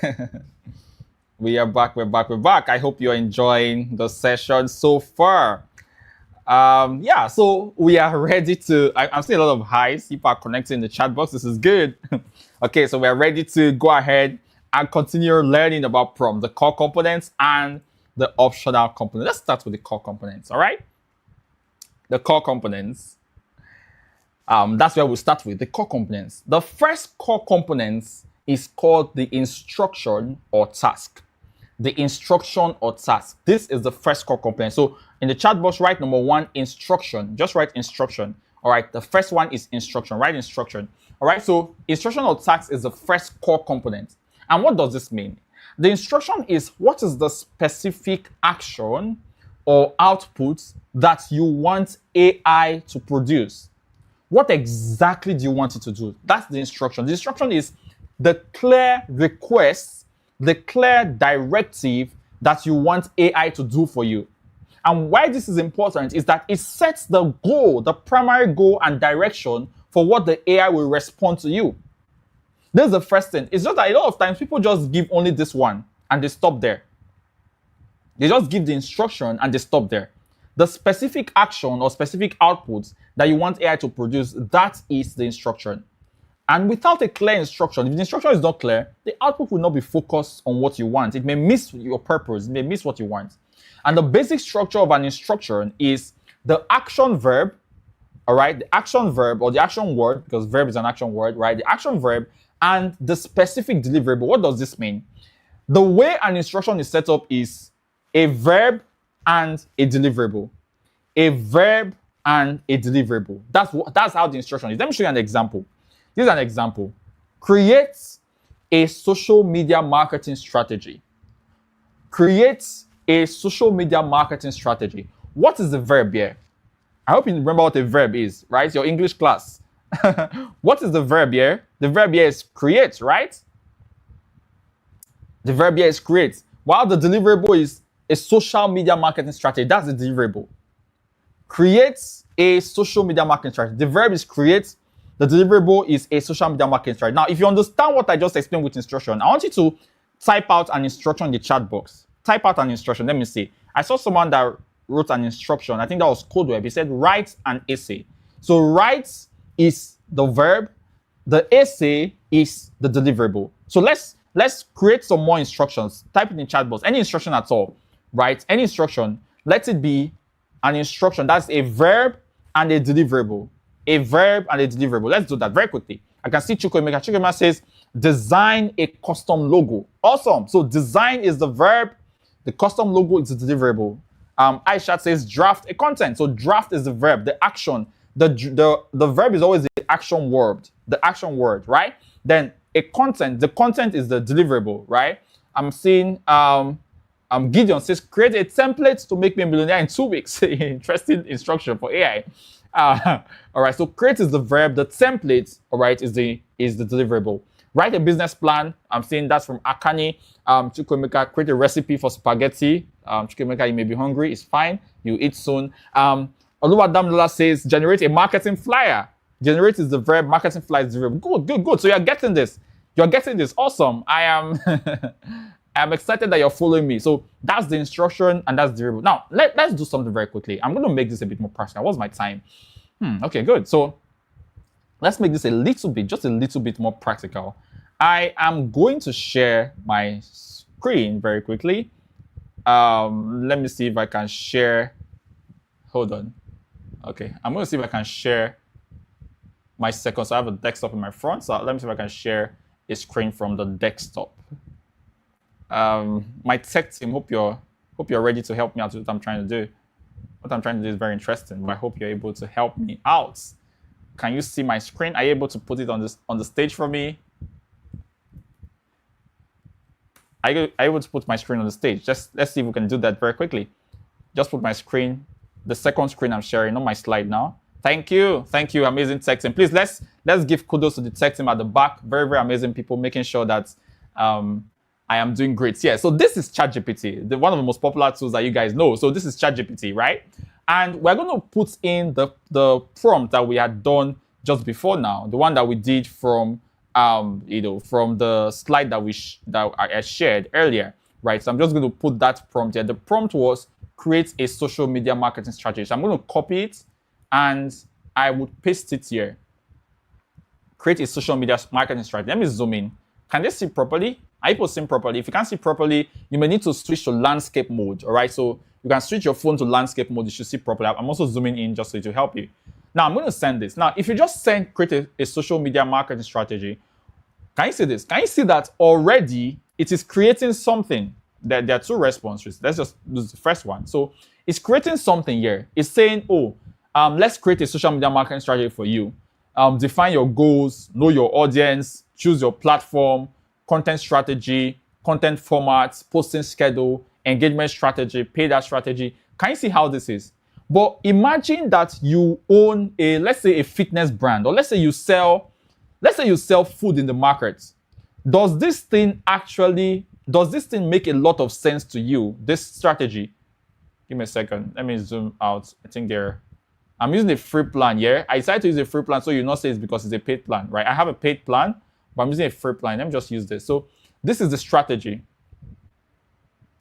We're back. I hope you're enjoying the session so far. Yeah, so we are ready to, I'm seeing a lot of highs. People are connecting in the chat box. This is good. Okay, so we're ready to go ahead and continue learning about prompts, the core components and the optional components. Let's start with the core components, all right? The core components. That's where we'll start with, the core components. The first core component is called the instruction or task. The instruction or task. This is the first core component. So in the chat box, write number one, instruction. Just write instruction. All right. The first one is instruction. Write instruction. All right. So instruction or task is the first core component. And what does this mean? The instruction is what is the specific action or output that you want AI to produce. What exactly do you want it to do? That's the instruction. The instruction is the clear request, the clear directive that you want AI to do for you. And why this is important is that it sets the goal, the primary goal and direction for what the AI will respond to you. This is the first thing. It's just that a lot of times people just give only this one and they stop there. They just give the instruction and they stop there. The specific action or specific outputs that you want AI to produce, that is the instruction. And without a clear instruction, if the instruction is not clear, the output will not be focused on what you want. It may miss your purpose. It may miss what you want. And the basic structure of an instruction is the action verb, all right? The action verb or the action word, because verb is an action word, right? The action verb and the specific deliverable. What does this mean? The way an instruction is set up is a verb and a deliverable. A verb and a deliverable. That's how the instruction is. Let me show you an example. This is an example. Create a social media marketing strategy. Create a social media marketing strategy. What is the verb here? I hope you remember what a verb is, right? Your English class. What is the verb here? The verb here is create, right? The verb here is create. While the deliverable is a social media marketing strategy. That's the deliverable. Create a social media marketing strategy. The verb is create. The deliverable is a social media marketing strategy. Now, if you understand what I just explained with instruction, I want you to type out an instruction in the chat box. Type out an instruction. Let me see. I saw someone that wrote an instruction. I think that was Code Web. He said, write an essay. So write is the verb. The essay is the deliverable. So let's create some more instructions. Type it in the chat box. Any instruction at all, right? Any instruction. Let it be an instruction. That's a verb and a deliverable. A verb and a deliverable. Let's do that very quickly. I can see Chukwemeka. Chukwemeka says, design a custom logo. Awesome. So design is the verb. The custom logo is the deliverable. Aisha says, draft a content. So draft is the verb, the action. The verb is always the action word. The action word, right? Then a content. The content is the deliverable, right? I'm seeing Gideon says, create a template to make me a millionaire in 2 weeks. Interesting instruction for AI. All right, so create is the verb. The template, all right, is the deliverable. Write a business plan. I'm seeing that's from Akani. Chukwemeka, create a recipe for spaghetti. Chukwemeka, you may be hungry. It's fine. You eat soon. Oluwadamlola says, generate a marketing flyer. Generate is the verb. Marketing flyer is the verb. Good. So you're getting this. You're getting this. Awesome. I am I'm excited that you're following me. So that's the instruction and that's the variable. Now, let's do something very quickly. I'm going to make this a bit more practical. What's my time? Okay, good. So let's make this just a little bit more practical. I am going to share my screen very quickly. Let me see if I can share. Hold on. Okay, I'm going to see if I can share my second. So I have a desktop in my front. So let me see if I can share a screen from the desktop. My tech team, hope you're ready to help me out with what I'm trying to do. What I'm trying to do is very interesting, but I hope you're able to help me out. Can you see my screen? Are you able to put it on the stage for me? Are you able to put my screen on the stage? Let's see if we can do that very quickly. Just put my screen, the second screen I'm sharing, not my slide now. Thank you, amazing tech team. Please let's give kudos to the tech team at the back. Very, very amazing people making sure that I am doing great. Yeah, so this is ChatGPT, one of the most popular tools that you guys know. So this is ChatGPT, right? And we're going to put in the prompt that we had done just before now, the one that we did from from the slide that I shared earlier, right? So I'm just going to put that prompt here. The prompt was create a social media marketing strategy. So I'm going to copy it and I would paste it here. Create a social media marketing strategy. Let me zoom in. Can they see properly? Are you seeing properly? If you can't see properly, you may need to switch to landscape mode. All right, so you can switch your phone to landscape mode. You should see properly. I'm also zooming in just so to help you. Now I'm going to send this. Now, if you just create a social media marketing strategy, can you see this? Can you see that already it is creating something? There are two responses. Let's just use the first one. So it's creating something here. It's saying, let's create a social media marketing strategy for you. Define your goals, know your audience, choose your platform, content strategy, content formats, posting schedule, engagement strategy, paid ad strategy. Can you see how this is? But imagine that you own let's say a fitness brand, or let's say you sell food in the market. Does this thing make a lot of sense to you, this strategy? Give me a second. Let me zoom out. I think I'm using a free plan here. I decided to use a free plan so you not say it's because it's a paid plan, right? I have a paid plan, but I'm using a free plan. Let me just use this. So this is the strategy.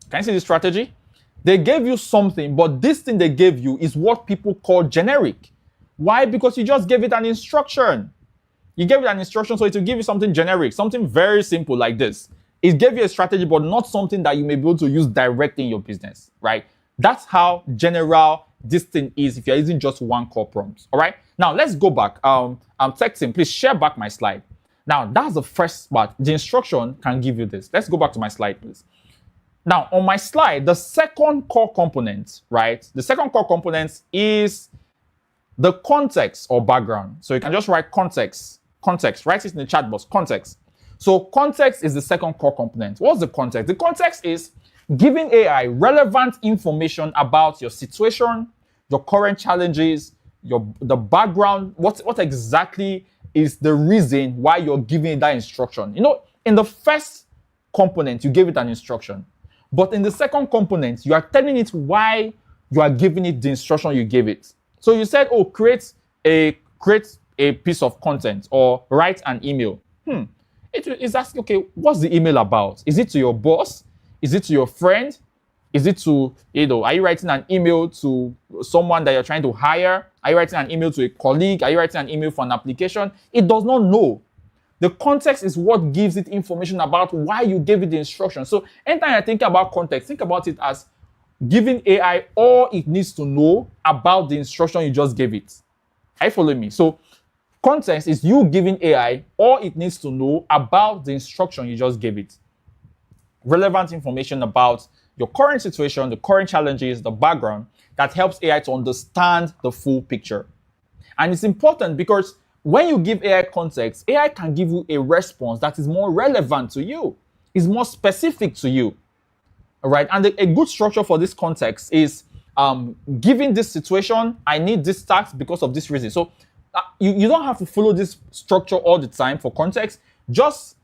Can you see the strategy? They gave you something, but this thing they gave you is what people call generic. Why? Because you just gave it an instruction. You gave it an instruction, so it will give you something generic, something very simple like this. It gave you a strategy, but not something that you may be able to use directly in your business, right? That's how general this thing is if you're using just one core prompt, all right? Now, let's go back. Tech team, please share back my slide. Now, that's the first part. The instruction can give you this. Let's go back to my slide, please. Now, on my slide, the second core component, right? The second core component is the context or background. So you can just write context, write it in the chat box, context. So context is the second core component. What's the context? The context is giving AI relevant information about your situation, your current challenges, the background, what exactly is the reason why you're giving that instruction. In the first component, you gave it an instruction. But in the second component, you are telling it why you are giving it the instruction you gave it. So you said, oh, create a piece of content or write an email. It's asking, okay, what's the email about? Is it to your boss? Is it to your friend? Is it to, are you writing an email to someone that you're trying to hire? Are you writing an email to a colleague? Are you writing an email for an application? It does not know. The context is what gives it information about why you gave it the instruction. So anytime I think about context, think about it as giving AI all it needs to know about the instruction you just gave it. Are you following me? So context is you giving AI all it needs to know about the instruction you just gave it. Relevant information about your current situation, the current challenges, the background that helps AI to understand the full picture. And it's important because when you give AI context, AI can give you a response that is more relevant to you, is more specific to you. All right. And a good structure for this context is given this situation, I need this task because of this reason. So you don't have to follow this structure all the time for context. Just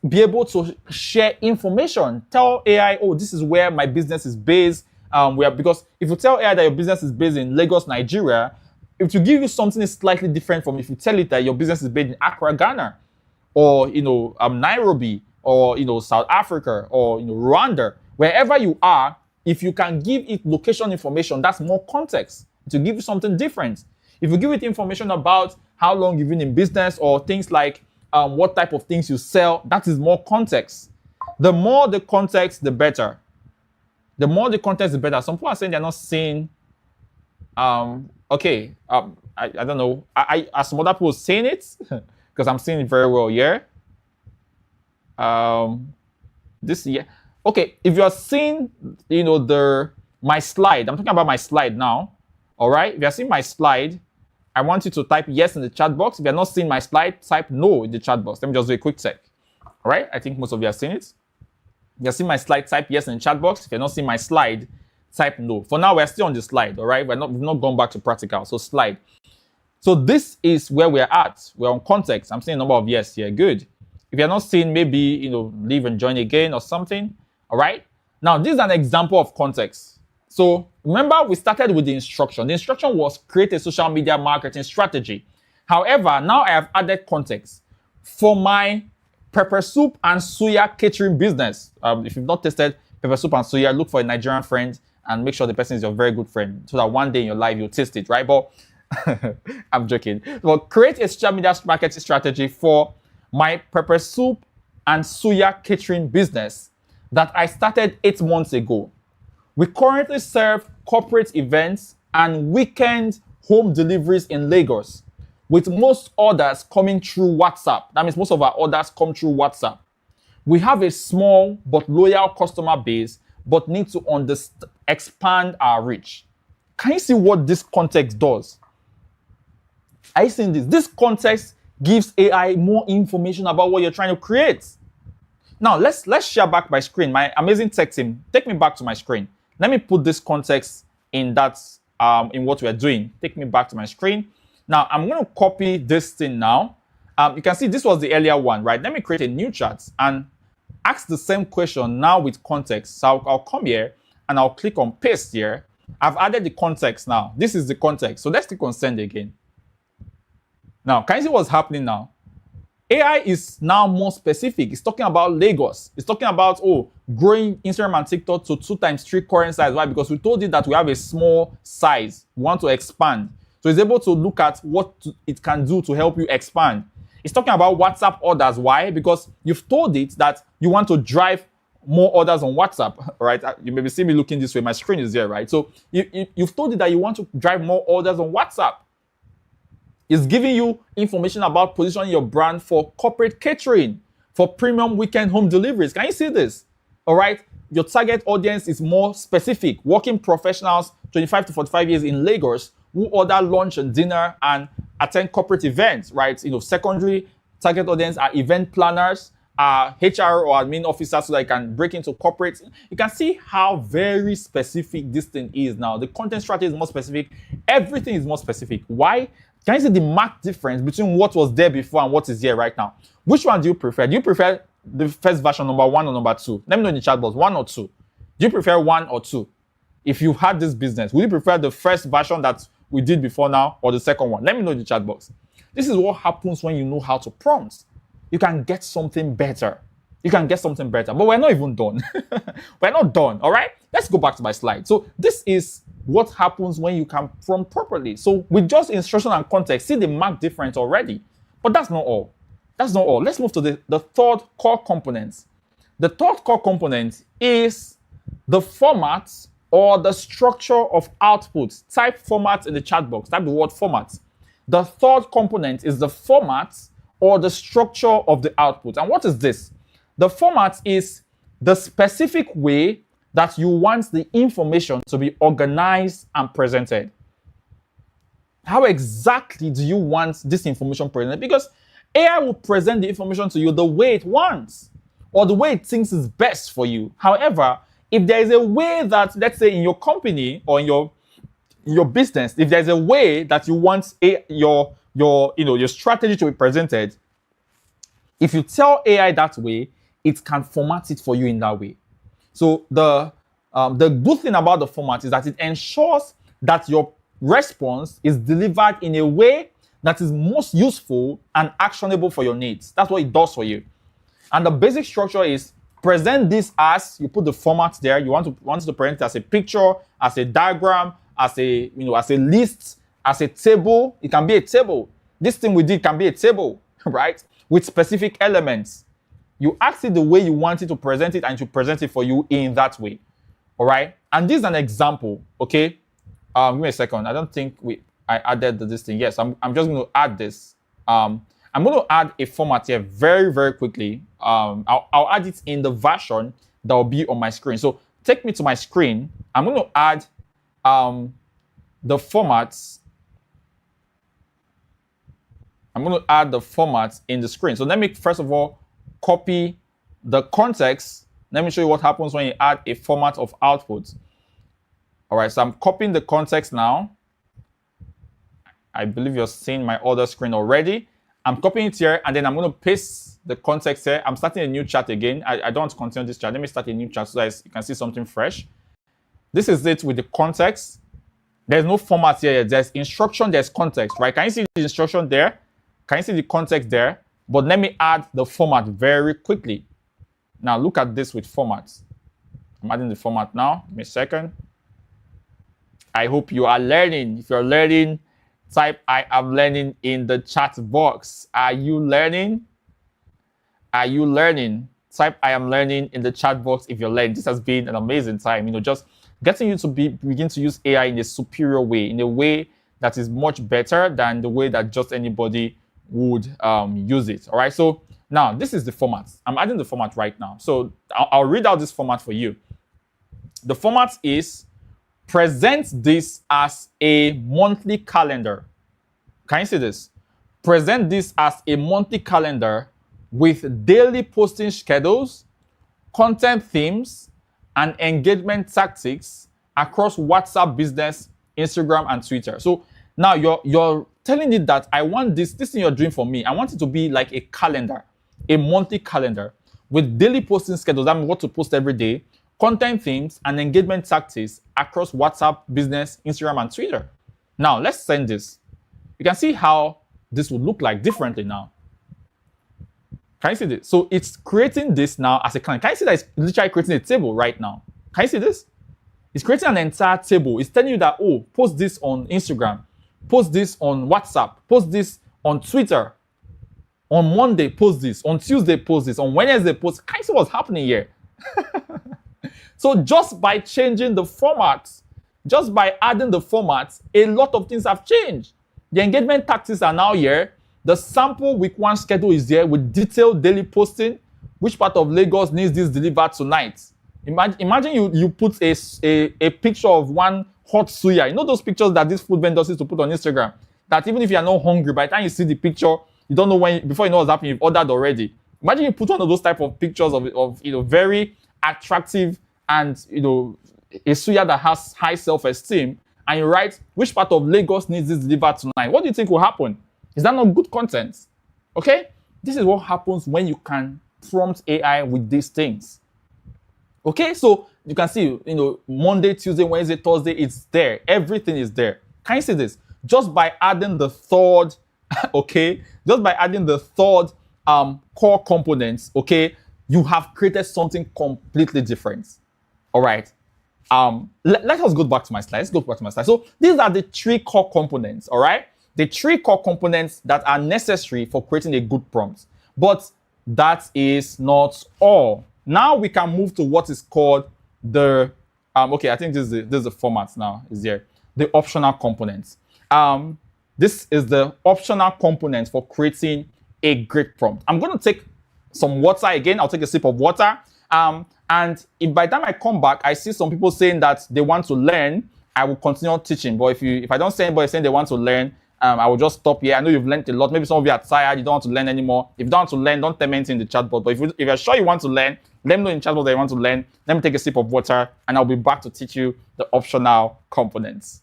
be able to share information. Tell AI, oh, this is where my business is based. Because if you tell AI that your business is based in Lagos, Nigeria, it will give you something slightly different from if you tell it that your business is based in Accra, Ghana, or Nairobi, or South Africa, or Rwanda. Wherever you are, if you can give it location information, that's more context to give you something different. If you give it information about how long you've been in business or things like what type of things you sell, that is more context. The more the context, the better. The more the context, the better. Some people are saying they're not seeing. I don't know. I are some other people saying it because I'm seeing it very well here. This year. Okay, if you're seeing, my slide, I'm talking about my slide now. All right, if you're seeing my slide, I want you to type yes in the chat box. If you're not seeing my slide, type no in the chat box. Let me just do a quick check. All right, I think most of you have seen it. If you're seeing my slide, type yes in the chat box. If you're not seeing my slide, type no. For now, we're still on the slide, all right? We've not gone back to practical, so slide. So this is where we're at. We're on context. I'm seeing a number of yes here. Good. If you're not seeing, maybe, leave and join again or something, all right? Now, this is an example of context. So remember, we started with the instruction. The instruction was create a social media marketing strategy. However, now I have added context. For my pepper soup and suya catering business, if you've not tested pepper soup and suya, look for a Nigerian friend and make sure the person is your very good friend so that one day in your life you'll taste it, right? But I'm joking. Well, create a social media marketing strategy for my pepper soup and suya catering business that I started 8 months ago. We currently serve corporate events and weekend home deliveries in Lagos, with most orders coming through WhatsApp. That means most of our orders come through WhatsApp. We have a small but loyal customer base, but need to expand our reach. Can you see what this context does? Are you seeing this? This context gives AI more information about what you're trying to create. Now, let's share back my screen. My amazing tech team, take me back to my screen. Let me put this context in in what we're doing. Take me back to my screen. Now, I'm going to copy this thing now. You can see this was the earlier one, right? Let me create a new chat and ask the same question now with context. So I'll come here and I'll click on paste here. I've added the context now. This is the context. So let's click on send again. Now, can you see what's happening now? AI is now more specific. It's talking about Lagos. It's talking about, growing Instagram and TikTok to 2 times 3 current size. Why? Because we told it that we have a small size. We want to expand. So it's able to look at what it can do to help you expand. It's talking about WhatsApp orders. Why? Because you've told it that you want to drive more orders on WhatsApp, right? You maybe see me looking this way. My screen is there, right? So you've told it that you want to drive more orders on WhatsApp. It's giving you information about positioning your brand for corporate catering, for premium weekend home deliveries. Can you see this? All right. Your target audience is more specific. Working professionals, 25 to 45 years in Lagos, who order lunch and dinner and attend corporate events, right? Secondary target audience are event planners, HR or admin officers, so that you can break into corporate. You can see how very specific this thing is now. The content strategy is more specific. Everything is more specific. Why? Can you see the marked difference between what was there before and what is here right now? Which one do you prefer? Do you prefer the first version, number 1 or number 2? Let me know in the chat box, 1 or 2. Do you prefer 1 or 2? If you had this business, would you prefer the first version that we did before now or the second one? Let me know in the chat box. This is what happens when you know how to prompt. You can get something better. You can get something better, but we're not even done. We're not done, all right? Let's go back to my slide. So this is what happens when you can prompt properly. So with just instruction and context, see the mark difference already. But that's not all. That's not all. Let's move to the third core component. The third core component is the format or the structure of output. Type format in the chat box. Type the word format. The third component is the format or the structure of the output. And what is this? The format is the specific way that you want the information to be organized and presented. How exactly do you want this information presented? Because AI will present the information to you the way it wants or the way it thinks is best for you. However, if there is a way that, let's say in your company or in your business, if there's a way that you want your strategy to be presented, if you tell AI that way, it can format it for you in that way. So the good thing about the format is that it ensures that your response is delivered in a way that is most useful and actionable for your needs. That's what it does for you. And the basic structure is present this as, you put the format there. You want to present it as a picture, as a diagram, as a list, as a table. It can be a table. This thing we did can be a table, right? With specific elements. You ask it the way you want it to present it, and it will present it for you in that way. All right? And this is an example, okay? Give me a second. I don't think I added this thing. Yes, I'm just going to add this. I'm going to add a format here very, very quickly. I'll add it in the version that will be on my screen. So take me to my screen. I'm going to add the formats. I'm going to add the formats in the screen. So let me, first of all, copy the context. Let me show you what happens when you add a format of output. All right, so I'm copying the context now. I believe you're seeing my other screen already. I'm copying it here, and then I'm going to paste the context here. I'm starting a new chat again. I don't want to continue this chat. Let me start a new chat so that you can see something fresh. This is it with the context. There's no format here yet. There's instruction, there's context, right? Can you see the instruction there? Can you see the context there? But let me add the format very quickly. Now look at this with formats. I'm adding the format now. Give me a second. I hope you are learning. If you're learning, type I am learning in the chat box. Are you learning? Are you learning? Type I am learning in the chat box if you're learning. This has been an amazing time. Just getting you to begin to use AI in a superior way, in a way that is much better than the way that just anybody would use it. All right. So now this is the format. I'm adding the format right now. So I'll read out this format for you. The format is present this as a monthly calendar. Can you see this? Present this as a monthly calendar with daily posting schedules, content themes, and engagement tactics across WhatsApp Business, Instagram, and Twitter. So now you're telling it that I want this thing you're doing for me. I want it to be like a calendar, a monthly calendar with daily posting schedules. I mean, what to post every day, content themes, and engagement tactics across WhatsApp, Business, Instagram, and Twitter. Now let's send this. You can see how this would look like differently now. Can you see this? So it's creating this now as a calendar. Can you see that it's literally creating a table right now? Can you see this? It's creating an entire table. It's telling you that, oh, post this on Instagram, post this on WhatsApp, post this on Twitter. On Monday, post this. On Tuesday, post this. On Wednesday, post. Can you see what's happening here? So just by changing the format, just by adding the format, a lot of things have changed. The engagement tactics are now here. The sample week 1 schedule is there with detailed daily posting. Which part of Lagos needs this delivered tonight? Imagine you put a picture of one hot suya. You know those pictures that these food vendors used to put on Instagram? That even if you are not hungry, by the time you see the picture, you don't know when, before you know what's happening, you've ordered already. Imagine you put one of those type of pictures of very attractive and a suya that has high self-esteem, and you write which part of Lagos needs this delivered tonight. What do you think will happen? Is that not good content? Okay? This is what happens when you can prompt AI with these things. Okay, so you can see, Monday, Tuesday, Wednesday, Thursday, it's there. Everything is there. Can you see this? Just by adding the third, okay, just by adding the third core components, okay, you have created something completely different. All right. Let us go back to my slide. Let's go back to my slide. So these are the 3 core components, all right? The 3 core components that are necessary for creating a good prompt. But that is not all. Now we can move to what is called the, okay, I think this is the format now, is here. The optional components. This is the optional component for creating a great prompt. I'm going to take some water again. I'll take a sip of water. And if by the time I come back, I see some people saying that they want to learn, I will continue teaching. But if I don't see anybody saying they want to learn, I will just stop here. I know you've learned a lot. Maybe some of you are tired. You don't want to learn anymore. If you don't want to learn, don't tell me anything in the chat box. But if you're sure you want to learn, let me know in the chat box that you want to learn. Let me take a sip of water, and I'll be back to teach you the optional components.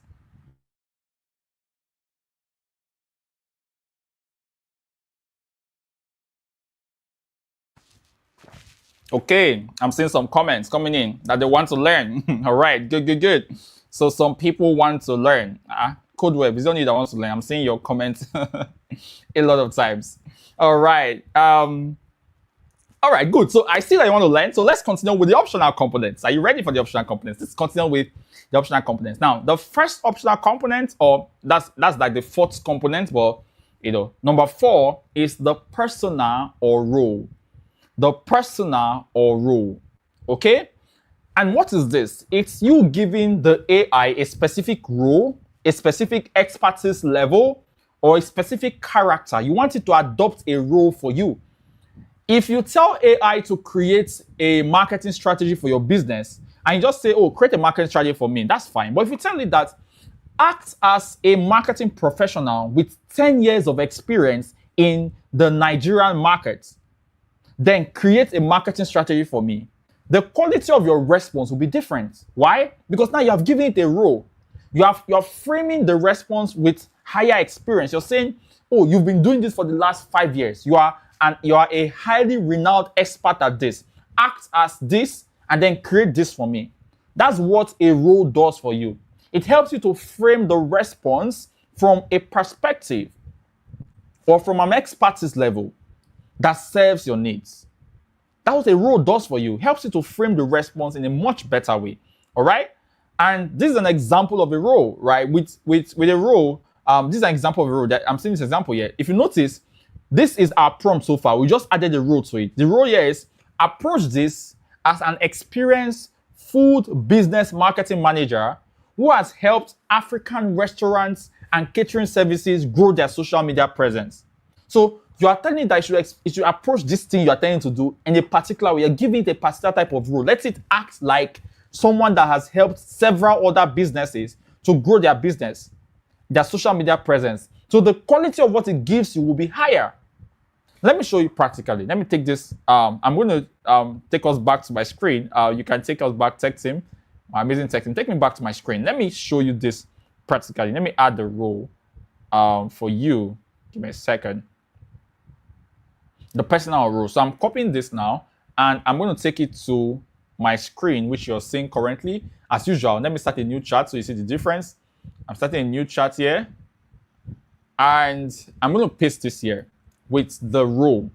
Okay, I'm seeing some comments coming in that they want to learn. All right, good. So some people want to learn. Code web, it's only you that wants to learn. I'm seeing your comments a lot of times. All right. All right, good. So I see that you want to learn. So let's continue with the optional components. Are you ready for the optional components? Let's continue with the optional components. Now, the first optional component, or that's like the 4th component, but number 4 is the persona or role. The persona or role. Okay? And what is this? It's you giving the AI a specific role, a specific expertise level, or a specific character. You want it to adopt a role for you. If you tell AI to create a marketing strategy for your business, and you just say, oh, create a marketing strategy for me, that's fine. But if you tell it that, act as a marketing professional with 10 years of experience in the Nigerian market, then create a marketing strategy for me, the quality of your response will be different. Why? Because now you have given it a role. You're framing the response with higher experience. You're saying, oh, you've been doing this for the last 5 years. You are a highly renowned expert at this. Act as this and then create this for me. That's what a role does for you. It helps you to frame the response from a perspective or from an expertise level that serves your needs. That's what a role does for you. It helps you to frame the response in a much better way. All right? And this is an example of a role, right? With a role, this is an example of a role that I'm seeing this example here. If you notice, this is our prompt so far. We just added a role to it. The role here is approach this as an experienced food business marketing manager who has helped African restaurants and catering services grow their social media presence. So you are telling it that you should approach this thing you are telling to do in a particular way. You're giving it a particular type of role. Let it act like someone that has helped several other businesses to grow their business, their social media presence. So the quality of what it gives you will be higher. Let me show you practically. Let me take this. I'm going to take us back to my screen. You can take us back, tech team, my amazing tech team. Take me back to my screen. Let me show you this practically. Let me add the role for you. Give me a second. The personal role. So I'm copying this now, and I'm going to take it to my screen, which you're seeing currently. As usual, let me start a new chat so you see the difference. I'm starting a new chat here, and I'm going to paste this here with the role.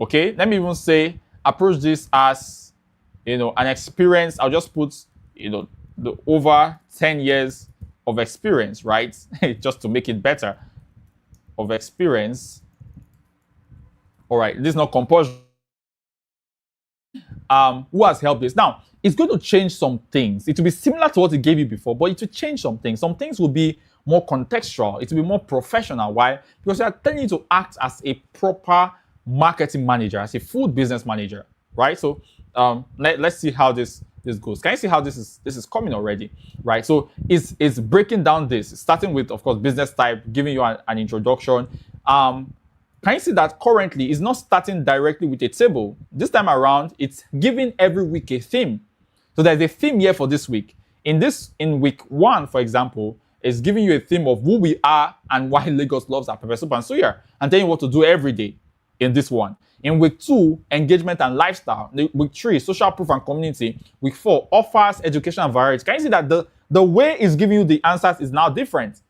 Okay, let me even say approach this as an experience. I'll just put the over 10 years of experience, right? Just to make it better, of experience. All right, this is not compulsory. Who has helped this? Now, it's going to change some things. It will be similar to what it gave you before, but it will change some things. Some things will be more contextual. It will be more professional. Why? Because they are telling you to act as a proper marketing manager, as a food business manager, right? So let's see how this goes. Can you see how this is coming already, right? So it's breaking down this, starting with, of course, business type, giving you an introduction. Can you see that currently it's not starting directly with a table? This time around, it's giving every week a theme. So there's a theme here for this week. In week 1, for example, it's giving you a theme of who we are and why Lagos loves our pepper soup and suya, and telling you what to do every day in this one. In week 2, engagement and lifestyle. Week 3, social proof and community. Week 4, offers, education and variety. Can you see that the way it's giving you the answers is now different?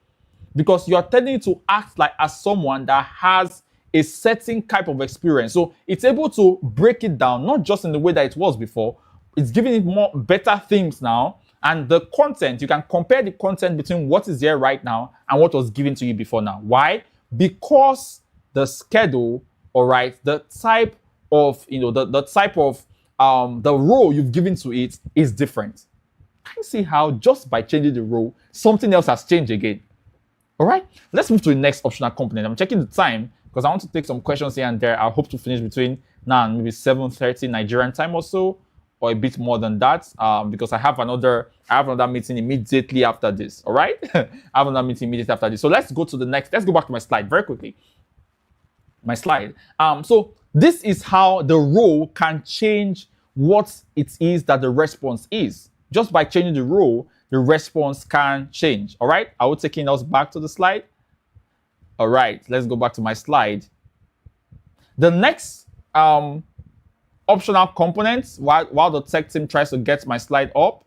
Because you're telling it to act like as someone that has a certain type of experience. So it's able to break it down, not just in the way that it was before. It's giving it more better things now. And the content, you can compare the content between what is there right now and what was given to you before now. Why? Because the schedule, all right, the type of, the type of the role you've given to it is different. Can you see how just by changing the role, something else has changed again? All right, let's move to the next optional component. I'm checking the time because I want to take some questions here and there. I hope to finish between now and maybe 7:30 Nigerian time or so, or a bit more than that, because I have another meeting immediately after this. All right, I have another meeting immediately after this. So let's go to the next. Let's go back to my slide very quickly. My slide. So this is how the role can change what it is that the response is. Just by changing the role, the response can change. All right, I will take us back to the slide. All right, let's go back to my slide. The next optional components, while the tech team tries to get my slide up,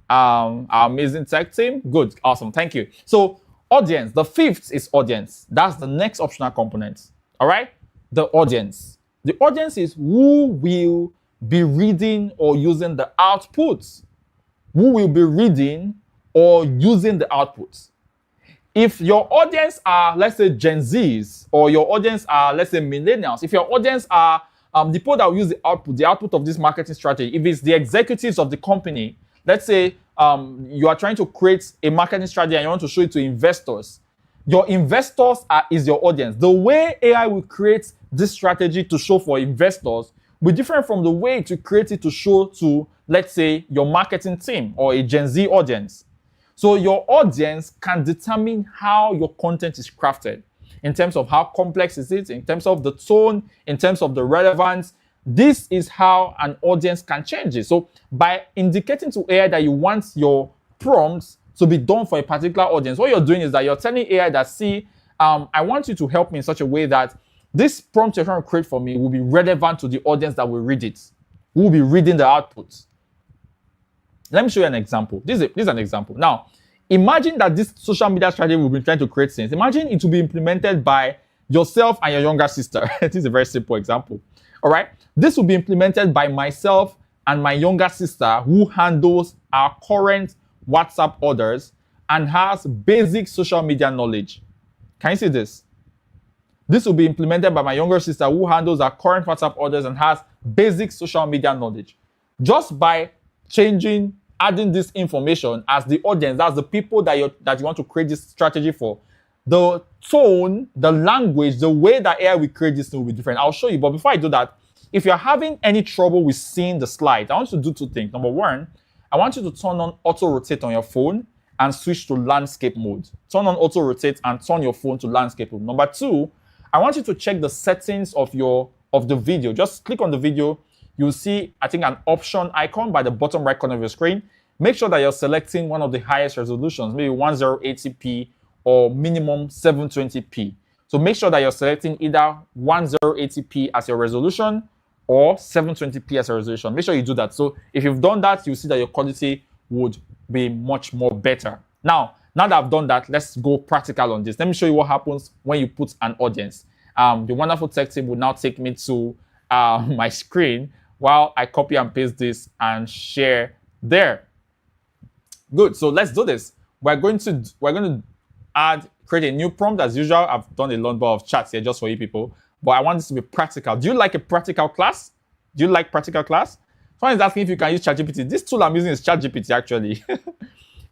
our amazing tech team. Good, awesome, thank you. So audience, the 5th is audience. That's the next optional component. All right, the audience. The audience is who will be reading or using the outputs. Who will be reading or using the outputs. If your audience are, let's say, Gen Zs, or your audience are, let's say, millennials, if your audience are the people that will use the output of this marketing strategy, if it's the executives of the company, let's say you are trying to create a marketing strategy and you want to show it to investors, your investors is your audience. The way AI will create this strategy to show for investors will be different from the way to create it to show to, let's say, your marketing team or a Gen Z audience. So your audience can determine how your content is crafted in terms of how complex is it, in terms of the tone, in terms of the relevance. This is how an audience can change it. So by indicating to AI that you want your prompts to be done for a particular audience, what you're doing is that you're telling AI that, see, I want you to help me in such a way that this prompt you're trying to create for me will be relevant to the audience that will read it, who will be reading the outputs. Let me show you an example. This is an example. Now, imagine that this social media strategy we've been trying to create since. Imagine it will be implemented by yourself and your younger sister. This is a very simple example. All right. This will be implemented by myself and my younger sister, who handles our current WhatsApp orders and has basic social media knowledge. Can you see this? This will be implemented by my younger sister, who handles our current WhatsApp orders and has basic social media knowledge. Just by adding this information as the audience, that's the people that you want to create this strategy for, the tone, the language, the way that AI will create this thing will be different. I'll show you. But before I do that, if you're having any trouble with seeing the slides, I want you to do 2 things. Number 1, I want you to turn on auto rotate on your phone and switch to landscape mode. Turn on auto rotate and turn your phone to landscape mode. Number 2, I want you to check the settings of the video. Just click on the video. You'll see, I think, an option icon by the bottom right corner of your screen. Make sure that you're selecting one of the highest resolutions, maybe 1080p or minimum 720p. So make sure that you're selecting either 1080p as your resolution or 720p as a resolution. Make sure you do that. So if you've done that, you'll see that your quality would be much more better. Now that I've done that, let's go practical on this. Let me show you what happens when you put an audience. The wonderful tech team will now take me to my screen while I copy and paste this and share there. Good. So let's do this. We're going to create a new prompt as usual. I've done a number of chats here just for you people, but I want this to be practical. Do you like a practical class? Do you like practical class? Someone is asking if you can use ChatGPT. This tool I'm using is ChatGPT actually.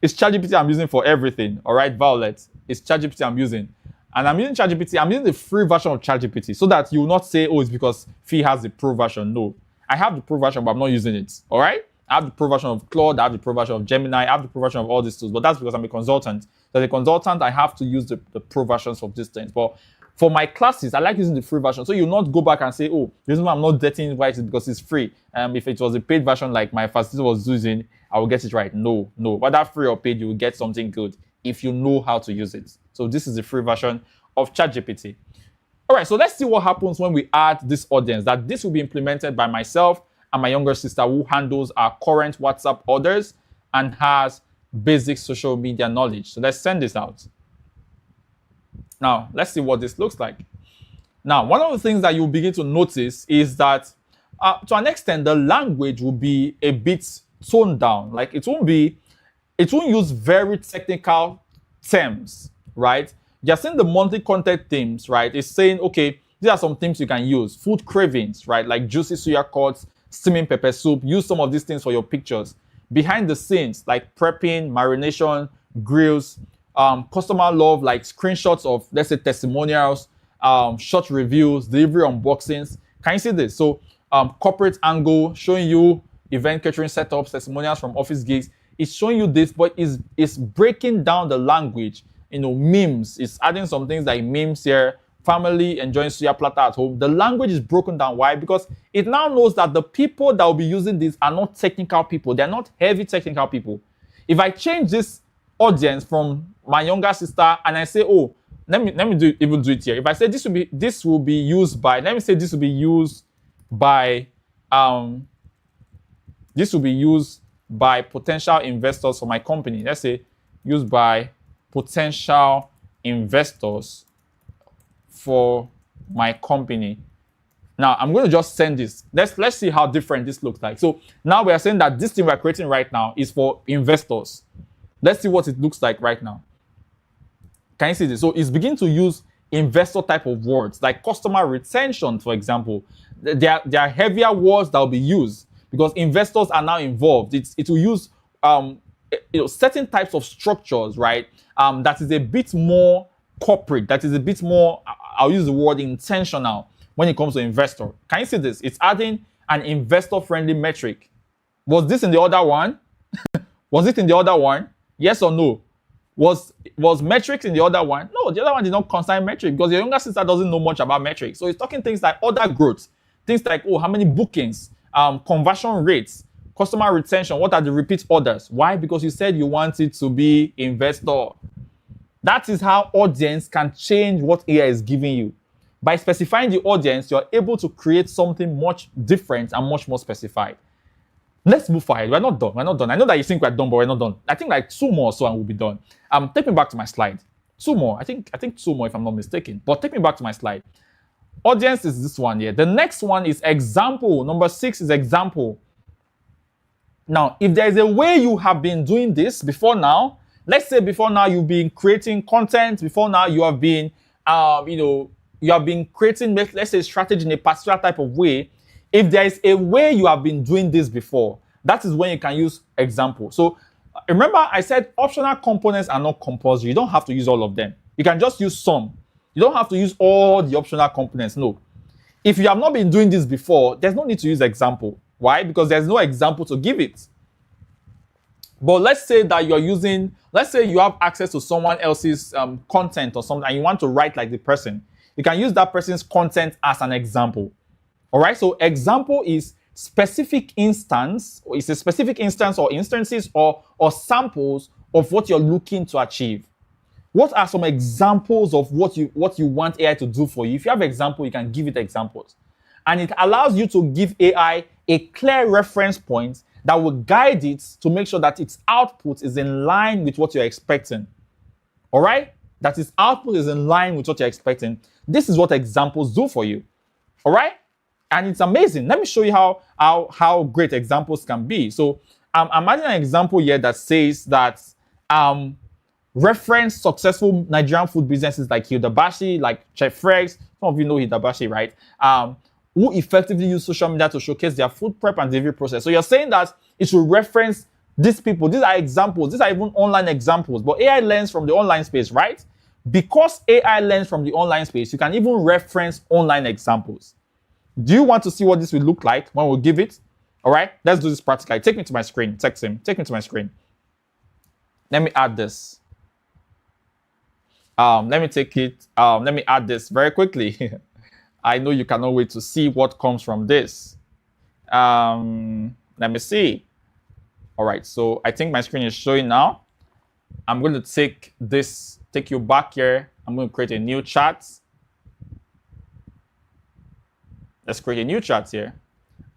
It's ChatGPT I'm using for everything. All right, Violet. It's ChatGPT I'm using. And I'm using ChatGPT. I'm using the free version of ChatGPT so that you will not say, oh, it's because Fii has the pro version. No. I have the pro version, but I'm not using it. All right? I have the pro version of Claude. I have the pro version of Gemini. I have the pro version of all these tools. But that's because I'm a consultant. So as a consultant, I have to use the pro versions of these things. But for my classes, I like using the free version. So you'll not go back and say, oh, the reason why I'm not getting it right is because it's free. If it was a paid version like my facilitator was using, I will get it right. No. Whether free or paid, you will get something good if you know how to use it. So this is the free version of ChatGPT. All right, so let's see what happens when we add this audience. That this will be implemented by myself and my younger sister who handles our current WhatsApp orders and has basic social media knowledge. So let's send this out. Now, let's see what this looks like. Now, one of the things that you'll begin to notice is that to an extent, the language will be a bit toned down. Like it won't use very technical terms, right? You're seeing the monthly content themes, right? It's saying, okay, these are some things you can use. Food cravings, right? Like juicy suya cuts, steaming pepper soup. Use some of these things for your pictures. Behind the scenes, like prepping, marination, grills, customer love, like screenshots of, let's say, testimonials, short reviews, delivery unboxings. Can you see this? So corporate angle, showing you event catering setups, testimonials from office gigs. It's showing you this, but it's breaking down the language. Memes. It's adding some things like memes here. Family enjoying suya platter at home. The language is broken down. Why? Because it now knows that the people that will be using this are not technical people. They're not heavy technical people. If I change this audience from my younger sister and I say, oh, let me do it here. If I say this will be used by, let me say this will be used by potential investors for my company. Let's say used by potential investors for my company. Now I'm going to just send this. Let's see how different this looks like. So now we are saying that this thing we're creating right now is for investors. Let's see what it looks like right now. Can you see this? So it's beginning to use investor type of words like customer retention, for example. There are heavier words that will be used because investors are now involved. It will use certain types of structures, right? That is a bit more corporate. That is a bit more, I'll use the word intentional when it comes to investor. Can you see this? It's adding an investor-friendly metric. Was this in the other one? Was it in the other one? Yes or no? Was metrics in the other one? No, the other one did not concern metrics because your younger sister doesn't know much about metrics. So it's talking things like order growth, things like, oh, how many bookings, conversion rates, customer retention, what are the repeat orders? Why? Because you said you want it to be investor. That is how audience can change what AI is giving you. By specifying the audience, you're able to create something much different and much more specified. Let's move forward. We're not done. I know that you think we're done, but we're not done. I think like 2 more so and we'll be done. Take me back to my slide. 2 more. I think 2 more if I'm not mistaken. But take me back to my slide. Audience is this one here. The next one is example. Number 6 is example. Now, if there is a way you have been doing this before now, let's say before now you've been creating content, before now you have been, you have been creating, let's say, strategy in a particular type of way. If there is a way you have been doing this before, that is when you can use example. So remember I said optional components are not compulsory. You don't have to use all of them. You can just use some. You don't have to use all the optional components. No. If you have not been doing this before, there's no need to use example. Why? Because there's no example to give it. But let's say that let's say you have access to someone else's content or something and you want to write like the person. You can use that person's content as an example. All right, so example is specific instance. It's a specific instance or instances or samples of what you're looking to achieve. What are some examples of what you want AI to do for you? If you have example, you can give it examples. And it allows you to give AI a clear reference point that will guide it to make sure that its output is in line with what you're expecting. All right? That its output is in line with what you're expecting. This is what examples do for you. All right? And it's amazing. Let me show you how great examples can be. So I'm adding an example here that says that reference successful Nigerian food businesses like Hildabashi, like Chef Rex. Some of you know Hildabashi, right? Who effectively use social media to showcase their food prep and delivery process. So you're saying that it should reference these people. These are examples. These are even online examples. But AI learns from the online space, right? Because AI learns from the online space, you can even reference online examples. Do you want to see what this will look like when we give it? All right, let's do this practically. Take me to my screen. Text him. Take me to my screen. Let me add this. Let me add this very quickly. I know you cannot wait to see what comes from this. Let me see. All right, so I think my screen is showing now. I'm going to take you back here. I'm going to create a new chat. Let's create a new chat here.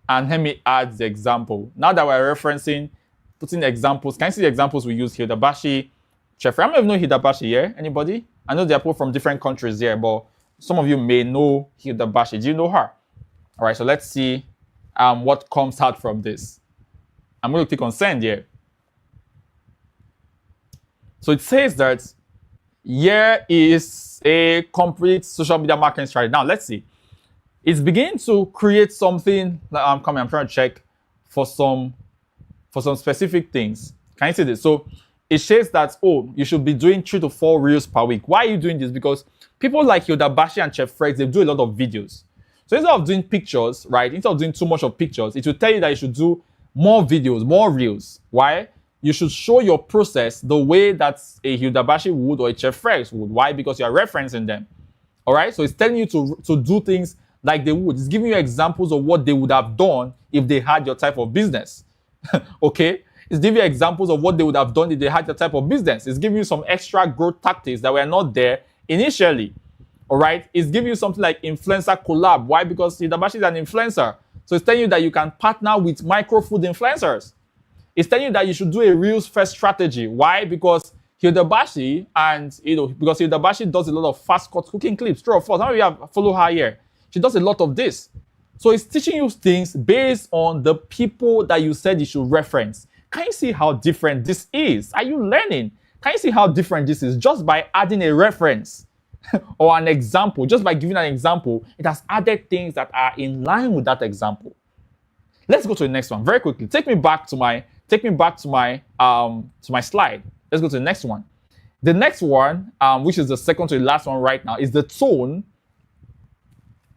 And let me add the example. Now that we're putting examples, can you see the examples we use here? Hidabashi, Chef. I don't even know Hidabashi here. Anybody? I know they're people from different countries here, but some of you may know Hidabashi. Do you know her? All right, so let's see what comes out from this. I'm going to click on send here. So it says that here is a complete social media marketing strategy. Now, let's see. It's beginning to create something. I'm trying to check for some specific things. Can you see this? So it says that, oh, you should be doing 3 to 4 reels per week. Why are you doing this? Because people like Hidabashi and Chef Frex, they do a lot of videos. So instead of doing pictures, right, instead of doing too much of pictures, it will tell you that you should do more videos, more reels. Why? You should show your process the way that a Hidabashi would or a Chef Frex would. Why? Because you are referencing them. All right? So it's telling you to do things like they would. It's giving you examples of what they would have done if they had your type of business. Okay? It's giving you examples of what they would have done if they had your type of business. It's giving you some extra growth tactics that were not there initially. All right? It's giving you something like influencer collab. Why? Because Hidabashi is an influencer. So it's telling you that you can partner with micro food influencers. It's telling you that you should do a reels first strategy. Why? Because Hidabashi because Hidabashi does a lot of fast cut cooking clips. True or false? How many of you follow her here? She does a lot of this. So it's teaching you things based on the people that you said you should reference. Can you see how different this is? Are you learning? Can you see how different this is? Just by adding a reference or an example, just by giving an example, it has added things that are in line with that example. Let's go to the next one very quickly. Take me back to my slide. Let's go to the next one. The next one, which is the second to the last one right now, is the tone.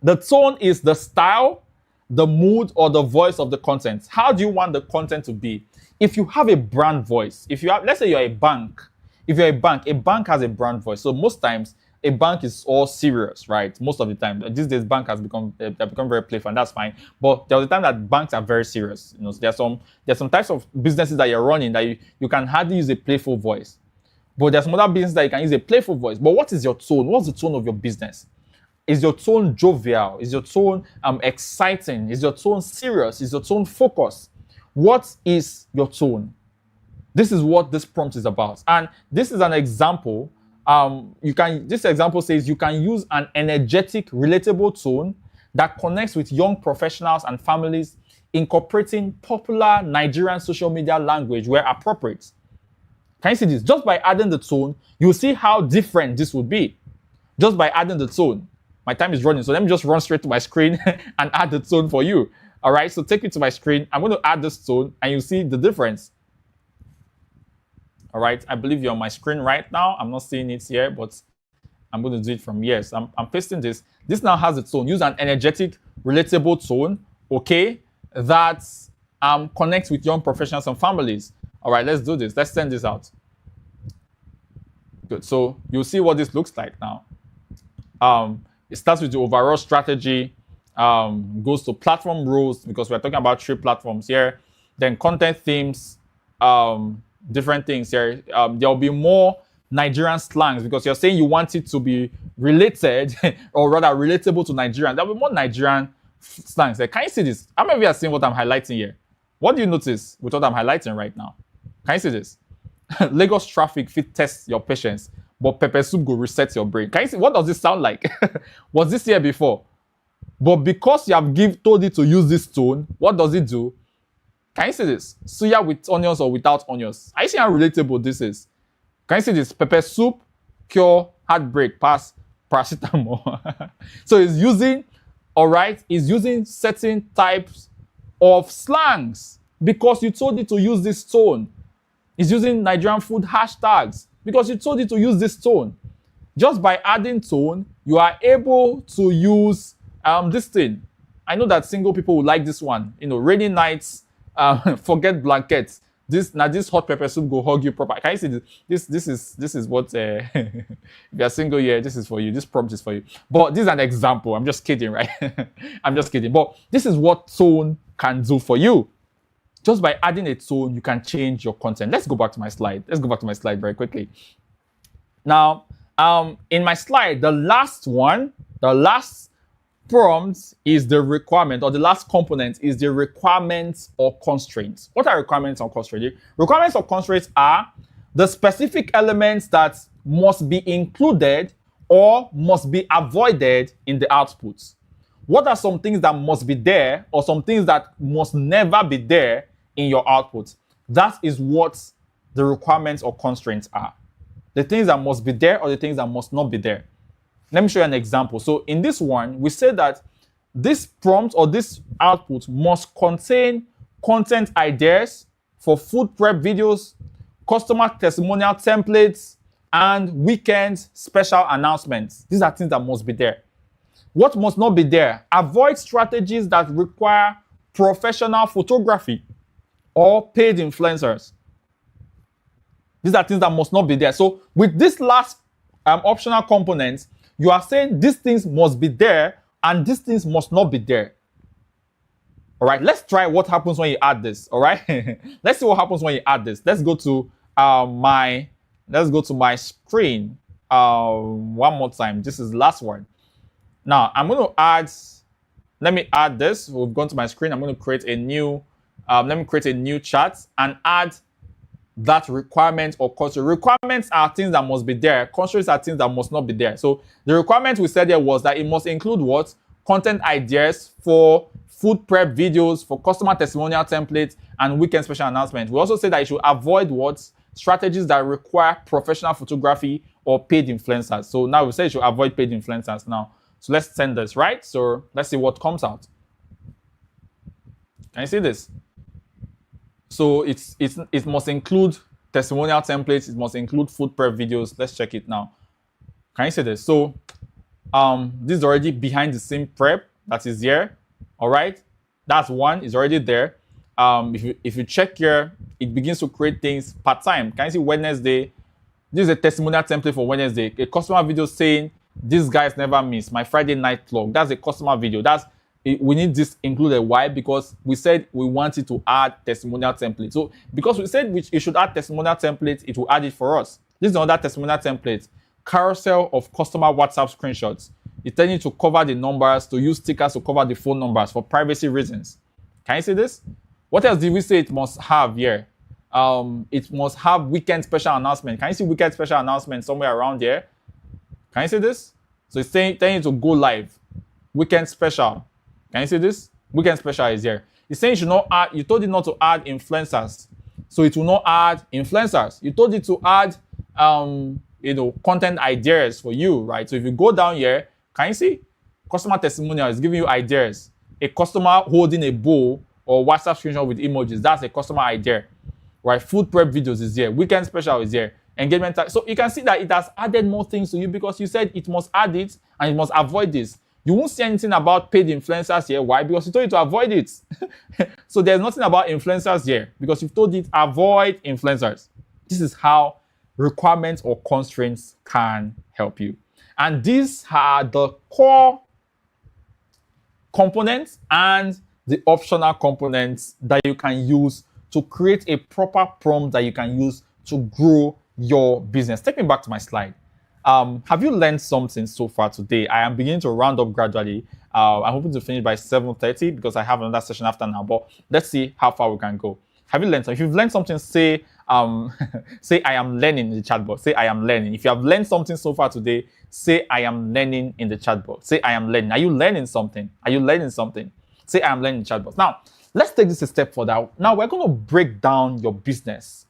The tone is the style, the mood, or the voice of the content. How do you want the content to be? If you have a brand voice, let's say you're a bank. If you're a bank has a brand voice. So most times, a bank is all serious, right? Most of the time. These days, bank has become very playful, and that's fine. But there was a time that banks are very serious. So there's some types of businesses that you're running that you can hardly use a playful voice. But there's some other businesses that you can use a playful voice. But what is your tone? What's the tone of your business? Is your tone jovial? Is your tone exciting? Is your tone serious? Is your tone focused? What is your tone? This is what this prompt is about. And this is an example. This example says you can use an energetic, relatable tone that connects with young professionals and families, incorporating popular Nigerian social media language where appropriate. Can you see this? Just by adding the tone, you'll see how different this would be. Just by adding the tone. My time is running, so let me just run straight to my screen and add the tone for you. All right, so take me to my screen. I'm going to add this tone, and you see the difference. All right, I believe you're on my screen right now. I'm not seeing it here, but I'm going to do it from here. So I'm pasting this. This now has a tone. Use an energetic, relatable tone, okay, that connects with young professionals and families. All right, let's do this. Let's send this out. Good. So you'll see what this looks like now. It starts with the overall strategy, goes to platform rules, because we're talking about 3 platforms here. Then content themes, different things here. There'll be more Nigerian slangs, because you're saying you want it to be related or rather relatable to Nigerians. There'll be more Nigerian slangs there. Can you see this? How many of you are seeing what I'm highlighting here? What do you notice with what I'm highlighting right now? Can you see this? Lagos traffic fit test your patience, but pepper soup go reset your brain. Can you see? What does this sound like? Was this here before? But because you have told it to use this tone, what does it do? Can you see this? Suya with onions or without onions? Are you see how relatable this is? Can you see this? Pepper soup, cure, heartbreak, pass, paracetamol. So it's using, all right, it's using certain types of slangs because you told it to use this tone. It's using Nigerian food hashtags because you told it to use this tone. Just by adding tone, you are able to use this thing. I know that single people would like this one. Rainy nights, forget blankets. This hot pepper soup go hug you proper. Can you see this? This is what if you're single here, this is for you. This prompt is for you. But this is an example. I'm just kidding, right? I'm just kidding. But this is what tone can do for you. Just by adding a tone, you can change your content. Let's go back to my slide. Let's go back to my slide very quickly. Now, in my slide, the last prompt is the requirement, or the last component is the requirements or constraints. What are requirements or constraints? Requirements or constraints are the specific elements that must be included or must be avoided in the output. What are some things that must be there, or some things that must never be there in your output? That is what the requirements or constraints are. The things that must be there or the things that must not be there. Let me show you an example. So in this one, we say that this prompt or this output must contain content ideas for food prep videos, customer testimonial templates, and weekend special announcements. These are things that must be there. What must not be there? Avoid strategies that require professional photography or paid influencers. These are things that must not be there. So with this last optional component, you are saying these things must be there and these things must not be there. All right, let's try what happens when you add this. All right, let's see what happens when you add this. Let's go to my screen one more time. This is the last one. Now I'm going to add. Let me add this. We've gone to my screen. I'm going to create a new. Let me create a new chart and add that requirement or constraint. Requirements are things that must be there. Constraints are things that must not be there. So the requirement we said there was that it must include what? Content ideas for food prep videos, for customer testimonial templates, and weekend special announcements. We also said that it should avoid what? Strategies that require professional photography or paid influencers. So now we say it should avoid paid influencers now. So let's send this, right? So let's see what comes out. Can you see this? So it must include testimonial templates. It must include food prep videos. Let's check it now. Can you see this? So this is already behind the scene prep that is here. All right, that's one. It's already there. If you check here, it begins to create things part time. Can you see Wednesday? This is a testimonial template for Wednesday. A customer video saying, "These guys never miss my Friday night vlog." That's a customer video. We need this included. Why? Because we said we wanted to add testimonial template. So because we said it should add testimonial template, it will add it for us. This is another testimonial template. Carousel of customer WhatsApp screenshots. It's telling you to cover the numbers, to use stickers to cover the phone numbers for privacy reasons. Can you see this? What else did we say it must have here? It must have weekend special announcement. Can you see weekend special announcement somewhere around here? Can you see this? So it's telling you to go live. Weekend special. Can you see this? Weekend special is here. It's saying you should not add, you told it not to add influencers. So it will not add influencers. You told it to add content ideas for you, right? So if you go down here, can you see? Customer testimonial is giving you ideas. A customer holding a bowl or WhatsApp screenshot with emojis, that's a customer idea. Right? Food prep videos is here. Weekend special is here. Engagement time. So you can see that it has added more things to you because you said it must add it and it must avoid this. You won't see anything about paid influencers here. Why? Because you told it to avoid it. So there's nothing about influencers here because you've told it avoid influencers. This is how requirements or constraints can help you. And these are the core components and the optional components that you can use to create a proper prompt that you can use to grow your business. Take me back to my slide. Have you learned something so far today? I am beginning to round up gradually. I'm hoping to finish by 7:30 because I have another session after now, but let's see how far we can go. Have you learned something? If you've learned something, say I am learning in the chat box. Say I am learning. If you have learned something so far today, say I am learning in the chat box. Say I am learning. Are you learning something? Are you learning something? Say I am learning in the chat box. Now, let's take this a step further. Now we're going to break down your business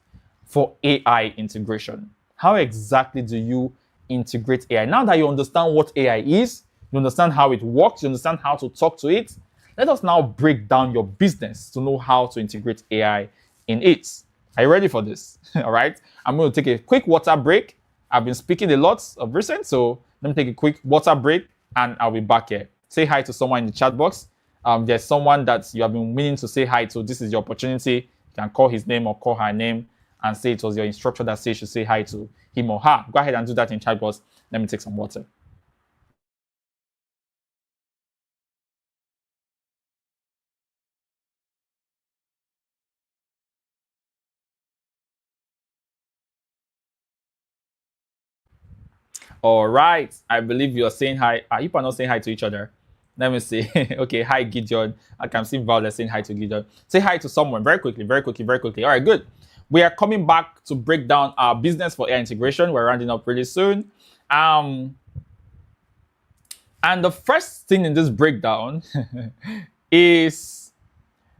for AI integration. How exactly do you integrate AI? Now that you understand what AI is, you understand how it works, you understand how to talk to it, let us now break down your business to know how to integrate AI in it. Are you ready for this? All right. I'm going to take a quick water break. I've been speaking a lot of recent, so let me take a quick water break and I'll be back here. Say hi to someone in the chat box. There's someone that you have been meaning to say hi to. This is your opportunity. You can call his name or call her name and say it was your instructor that says you should say hi to him or her. Go ahead and do that in chat box. Let me take some water. All right. I believe you're saying hi. You are not saying hi to each other. Let me see. Okay, hi Gideon. I can see Violet saying hi to Gideon. Say hi to someone very quickly, very quickly, very quickly. All right, good. We are coming back to break down our business for AI integration. We're rounding up pretty soon. And the first thing in this breakdown is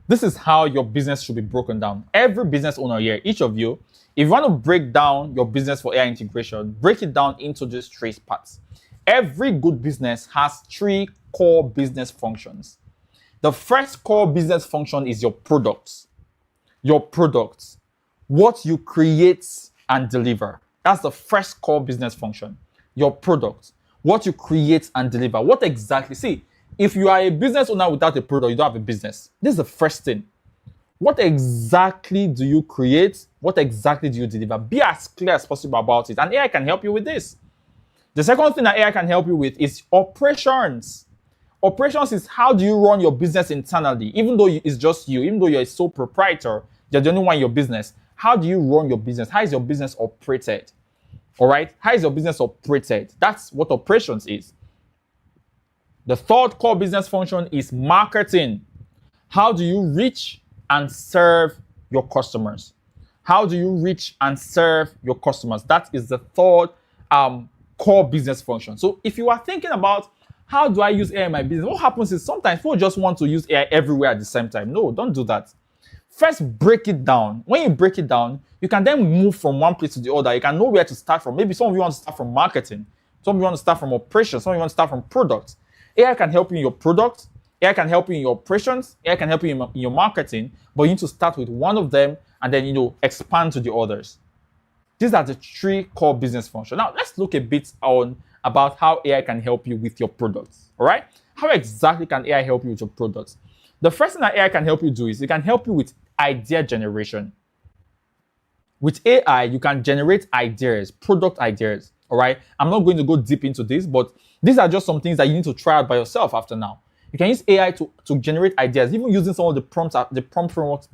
this is how your business should be broken down. Every business owner here, each of you, if you want to break down your business for AI integration, break it down into these three parts. Every good business has three core business functions. The first core business function is your products. Your products, what you create and deliver. That's the first core business function. Your product, what you create and deliver. What exactly? See, if you are a business owner without a product, you don't have a business. This is the first thing. What exactly do you create? What exactly do you deliver? Be as clear as possible about it. And AI can help you with this. The second thing that AI can help you with is operations. Operations is how do you run your business internally, even though it's just you, even though you're a sole proprietor, you're the only one in your business. How do you run your business? How is your business operated? All right? How is your business operated? That's what operations is. The third core business function is marketing. How do you reach and serve your customers? How do you reach and serve your customers? That is the third core business function. So if you are thinking about how do I use AI in my business, what happens is sometimes people just want to use AI everywhere at the same time. No, don't do that. First, break it down. When you break it down, you can then move from one place to the other. You can know where to start from. Maybe some of you want to start from marketing. Some of you want to start from operations. Some of you want to start from products. AI can help you in your products. AI can help you in your operations. AI can help you in your marketing. But you need to start with one of them and then, expand to the others. These are the three core business functions. Now, let's look a bit on about how AI can help you with your products. All right? How exactly can AI help you with your products? The first thing that AI can help you do is it can help you with idea generation. With AI, you can generate ideas, product ideas. All right? I'm not going to go deep into this, but these are just some things that you need to try out by yourself after now. You can use AI to generate ideas, even using some of the prompt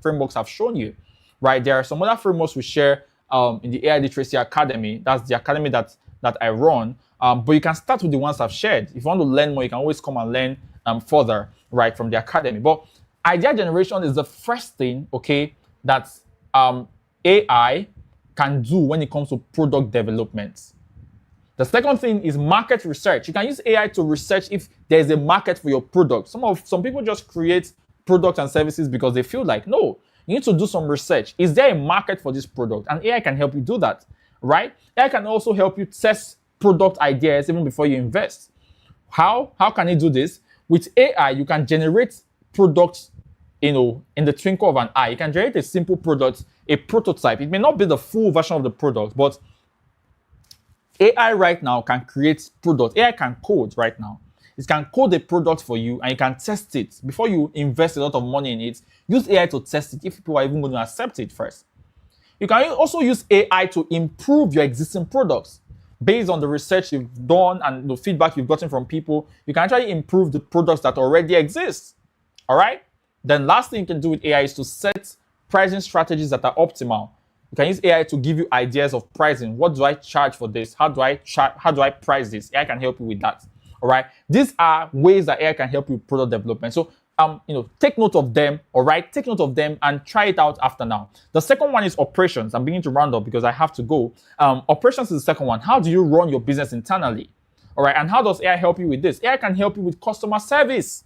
frameworks I've shown you. Right? There are some other frameworks we share in the AI Literacy Academy. That's the academy that I run. But you can start with the ones I've shared. If you want to learn more, you can always come and learn further, right, from the academy. But idea generation is the first thing, okay, that AI can do when it comes to product development. The second thing is market research. You can use AI to research if there's a market for your product. Some people just create products and services because they feel like, no, you need to do some research. Is there a market for this product? And AI can help you do that, right? AI can also help you test product ideas even before you invest. How can it do this? With AI, you can generate products, in the twinkle of an eye. You can generate a simple product, a prototype. It may not be the full version of the product, but AI right now can create products. AI can code right now. It can code a product for you and you can test it. Before you invest a lot of money in it, use AI to test it if people are even going to accept it first. You can also use AI to improve your existing products. Based on the research you've done and the feedback you've gotten from people, you can actually improve the products that already exist. All right? Then last thing you can do with AI is to set pricing strategies that are optimal. You can use AI to give you ideas of pricing. What do I charge for this? How do I price this? AI can help you with that. All right. These are ways that AI can help you with product development. So, take note of them. All right. Take note of them and try it out after now. The second one is operations. I'm beginning to round up because I have to go. Operations is the second one. How do you run your business internally? All right. And how does AI help you with this? AI can help you with customer service.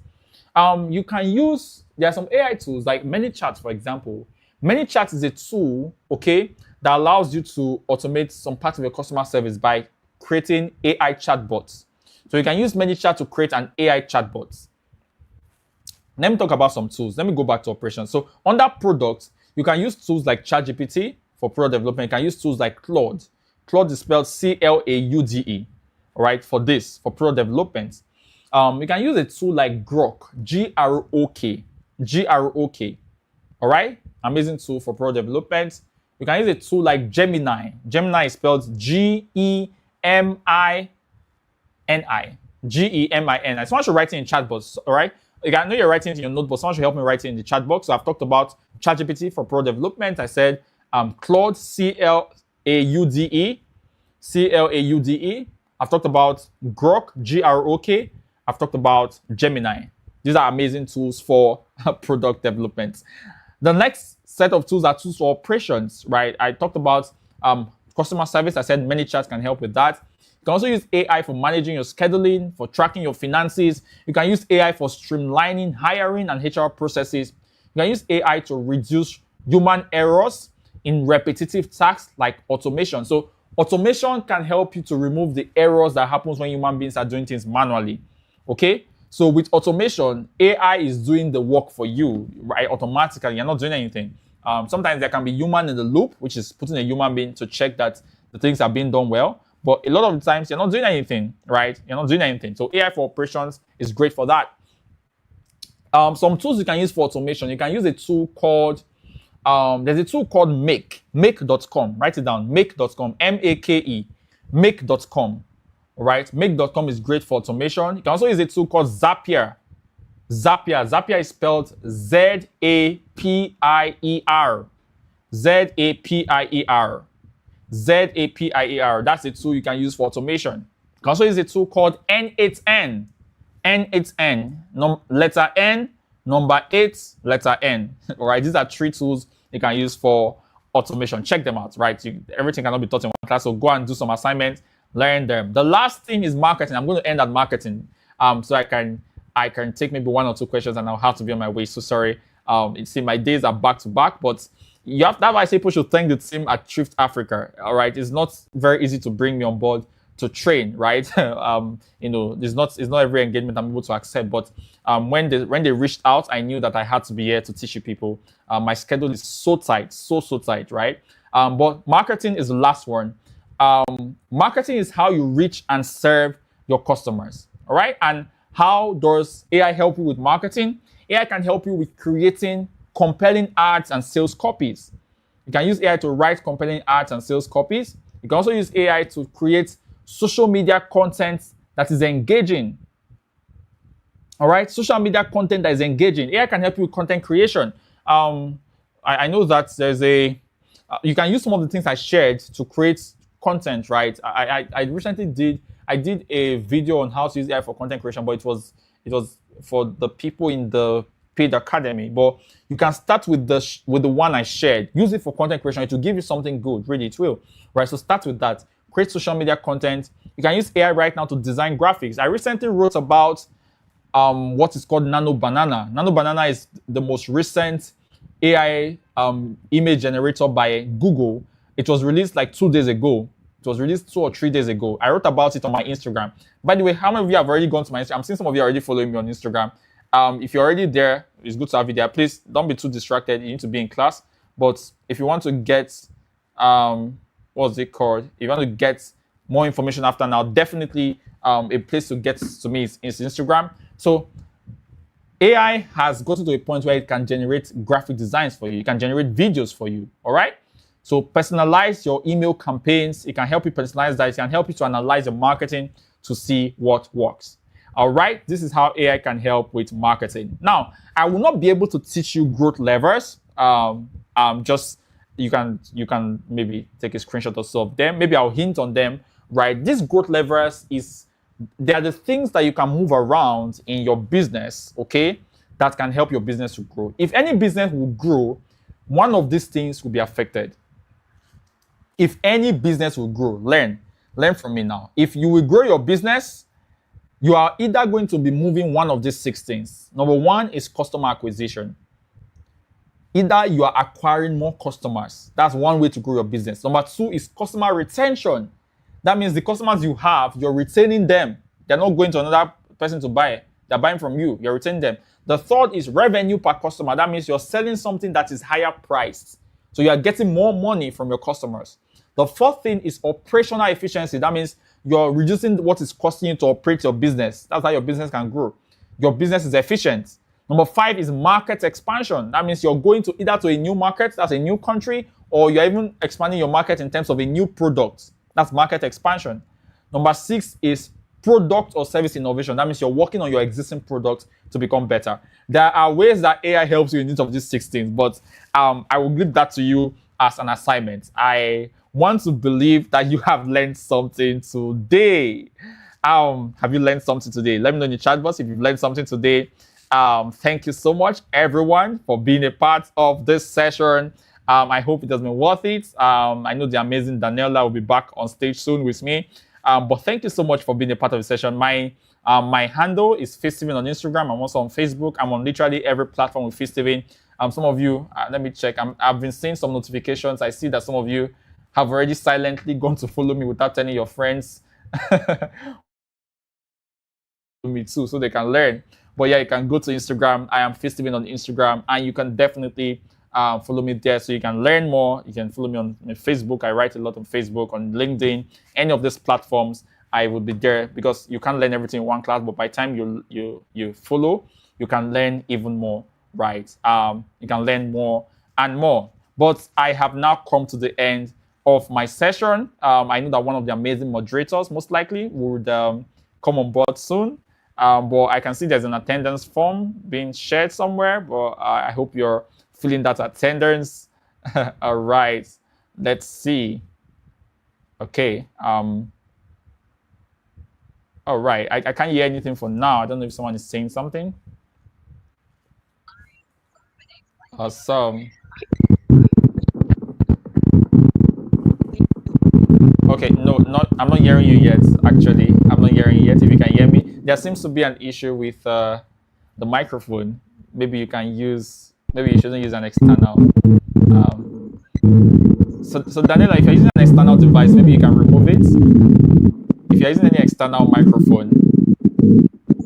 You can use, there are some AI tools like ManyChat, for example. ManyChat is a tool, okay, that allows you to automate some part of your customer service by creating AI chatbots. So you can use ManyChat to create an AI chatbot. Let me talk about some tools. Let me go back to operations. So under products, you can use tools like ChatGPT for product development. You can use tools like Claude. Claude is spelled Claude, all right, for product development. You can use a tool like Grok, Grok, all right? Amazing tool for product development. You can use a tool like Gemini. Gemini is spelled Gemini. Gemini. Someone should write it in chat box, all right? I know you're writing it in your notebook. Someone should help me write it in the chat box. So I've talked about ChatGPT for product development. I said Claude, Claude. I've talked about Grok, Grok. I've talked about Gemini. These are amazing tools for product development. The next set of tools are tools for operations, right? I talked about customer service. I said ManyChat can help with that. You can also use AI for managing your scheduling, for tracking your finances. You can use AI for streamlining hiring and HR processes. You can use AI to reduce human errors in repetitive tasks like automation. So automation can help you to remove the errors that happens when human beings are doing things manually. Okay? So with automation, AI is doing the work for you, right? Automatically, you're not doing anything. Sometimes there can be human in the loop, which is putting a human being to check that the things are being done well. But a lot of the times, you're not doing anything, right? You're not doing anything. So AI for operations is great for that. Some tools you can use for automation. You can use a tool called, there's a tool called make.com. Write it down, make.com, M-A-K-E, make.com. Right? Make.com is great for automation. You can also use a tool called Zapier. Zapier is spelled Z-A-P-I-E-R. Z-A-P-I-E-R. Z-A-P-I-E-R. That's a tool you can use for automation. You can also use a tool called N8N. N8N. Letter N, number 8, letter N. All right? These are 3 tools you can use for automation. Check them out, right? Everything cannot be taught in one class, so go and do some assignments. Learn them. The last thing is marketing. I'm going to end at marketing. So I can take maybe 1 or 2 questions and I'll have to be on my way. So sorry. My days are back to back, but that's why I say people should thank the team at Thrift Africa. All right. It's not very easy to bring me on board to train, right? It's not every engagement I'm able to accept, but when they reached out, I knew that I had to be here to teach you people. My schedule is so tight, so tight, right? But marketing is the last one. Marketing is how you reach and serve your customers. All right. And how does AI help you with marketing? AI can help you with creating compelling ads and sales copies. You can use AI to write compelling ads and sales copies. You can also use AI to create social media content that is engaging. All right. Social media content that is engaging. AI can help you with content creation. I know that there's you can use some of the things I shared to create content, right? I recently did a video on how to use AI for content creation, but it was for the people in the paid academy. But you can start with the one I shared. Use it for content creation. It will give you something good. Really, it will. Right. So start with that. Create social media content. You can use AI right now to design graphics. I recently wrote about what is called Nano Banana. Nano Banana is the most recent AI image generator by Google. It was released like 2 days ago. It was released 2 or 3 days ago. I wrote about it on my Instagram. By the way, how many of you have already gone to my Instagram? I'm seeing some of you already following me on Instagram. If you're already there, it's good to have you there. Please don't be too distracted. You need to be in class. But if you want to get, what's it called? If you want to get more information after now, definitely a place to get to me is Instagram. So AI has gotten to a point where it can generate graphic designs for you. It can generate videos for you. All right. So personalize your email campaigns. It can help you personalize that. It can help you to analyze your marketing to see what works. All right, this is how AI can help with marketing. Now, I will not be able to teach you growth levers. Just you can maybe take a screenshot or so of them. Maybe I'll hint on them. Right, these growth levers they are the things that you can move around in your business. Okay, that can help your business to grow. If any business will grow, one of these things will be affected. If any business will grow, learn from me now. If you will grow your business, you are either going to be moving one of these 6 things. Number 1 is customer acquisition. Either you are acquiring more customers. That's one way to grow your business. Number 2 is customer retention. That means the customers you have, you're retaining them. They're not going to another person to buy. They're buying from you. You're retaining them. The third is revenue per customer. That means you're selling something that is higher priced. So you are getting more money from your customers. The fourth thing is operational efficiency. That means you're reducing what is costing you to operate your business. That's how your business can grow. Your business is efficient. Number 5 is market expansion. That means you're going to either to a new market, that's a new country, or you're even expanding your market in terms of a new product. That's market expansion. Number 6 is product or service innovation. That means you're working on your existing product to become better. There are ways that AI helps you in each of these 6 things, but I will give that to you as an assignment. I want to believe that you have learned something today. Have you learned something today? Let me know in the chat box if you've learned something today. Thank you so much, everyone, for being a part of this session. I hope it has been worth it. I know the amazing Daniela will be back on stage soon with me. But thank you so much for being a part of the session. My handle is Fii Stephen on Instagram. I'm also on Facebook. I'm on literally every platform with Fii Stephen. Some of you, let me check. I've been seeing some notifications. I see that some of you have already silently gone to follow me without telling your friends. Me too, so they can learn. But yeah, you can go to Instagram. I am Fii Stephen on Instagram, and you can definitely follow me there so you can learn more. You can follow me on Facebook. I write a lot on Facebook, on LinkedIn, any of these platforms. I will be there because you can't learn everything in one class, but by the time you follow, you can learn even more, right? You can learn more and more. But I have now come to the end of my session. I know that one of the amazing moderators most likely would come on board soon. But I can see there's an attendance form being shared somewhere, but I hope you're filling that attendance. All right, let's see. Okay. All right. I can't hear anything for now. I don't know if someone is saying something. Awesome. Okay, no, not. I'm not hearing you yet. Actually, I'm not hearing you yet. If you can hear me, there seems to be an issue with the microphone. Maybe you can use. Maybe you shouldn't use an external. Um, so Daniela, if you're using an external device, maybe you can remove it. If you're using any external microphone,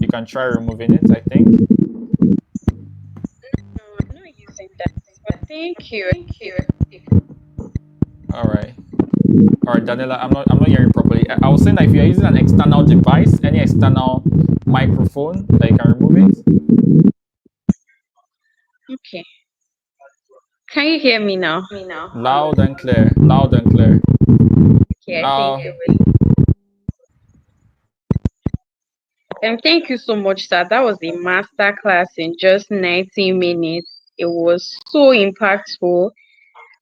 you can try removing it, I think. No, I'm not using that. But thank you. All right. All right, Daniela, I'm not hearing properly. I was saying that if you're using an external device, any external microphone, that you can remove it. Okay. Can you hear me now? Loud and clear. Loud and clear. Okay, I think Uh, it was. Thank you so much, sir. That was a master class in just 90 minutes. It was so impactful.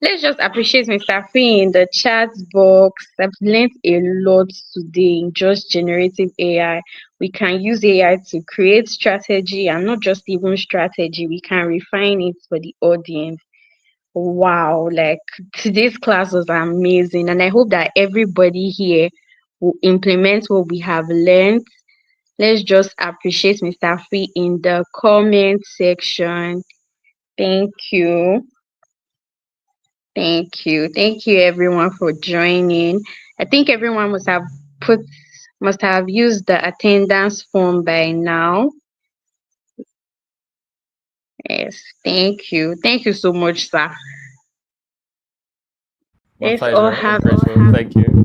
Let's just appreciate Mr. Fee in the chat box. I've learned a lot today in just generative AI. We can use AI to create strategy and not just even strategy, we can refine it for the audience. Wow, like today's class was amazing, and I hope that everybody here will implement what we have learned. Let's just appreciate Mr. Fee in the comment section. Thank you. Thank you. Thank you everyone for joining. I think everyone put must have used the attendance form by now. Yes, thank you. Thank you so much, sir. my Let's all pleasure. I'm have grateful. Thank you.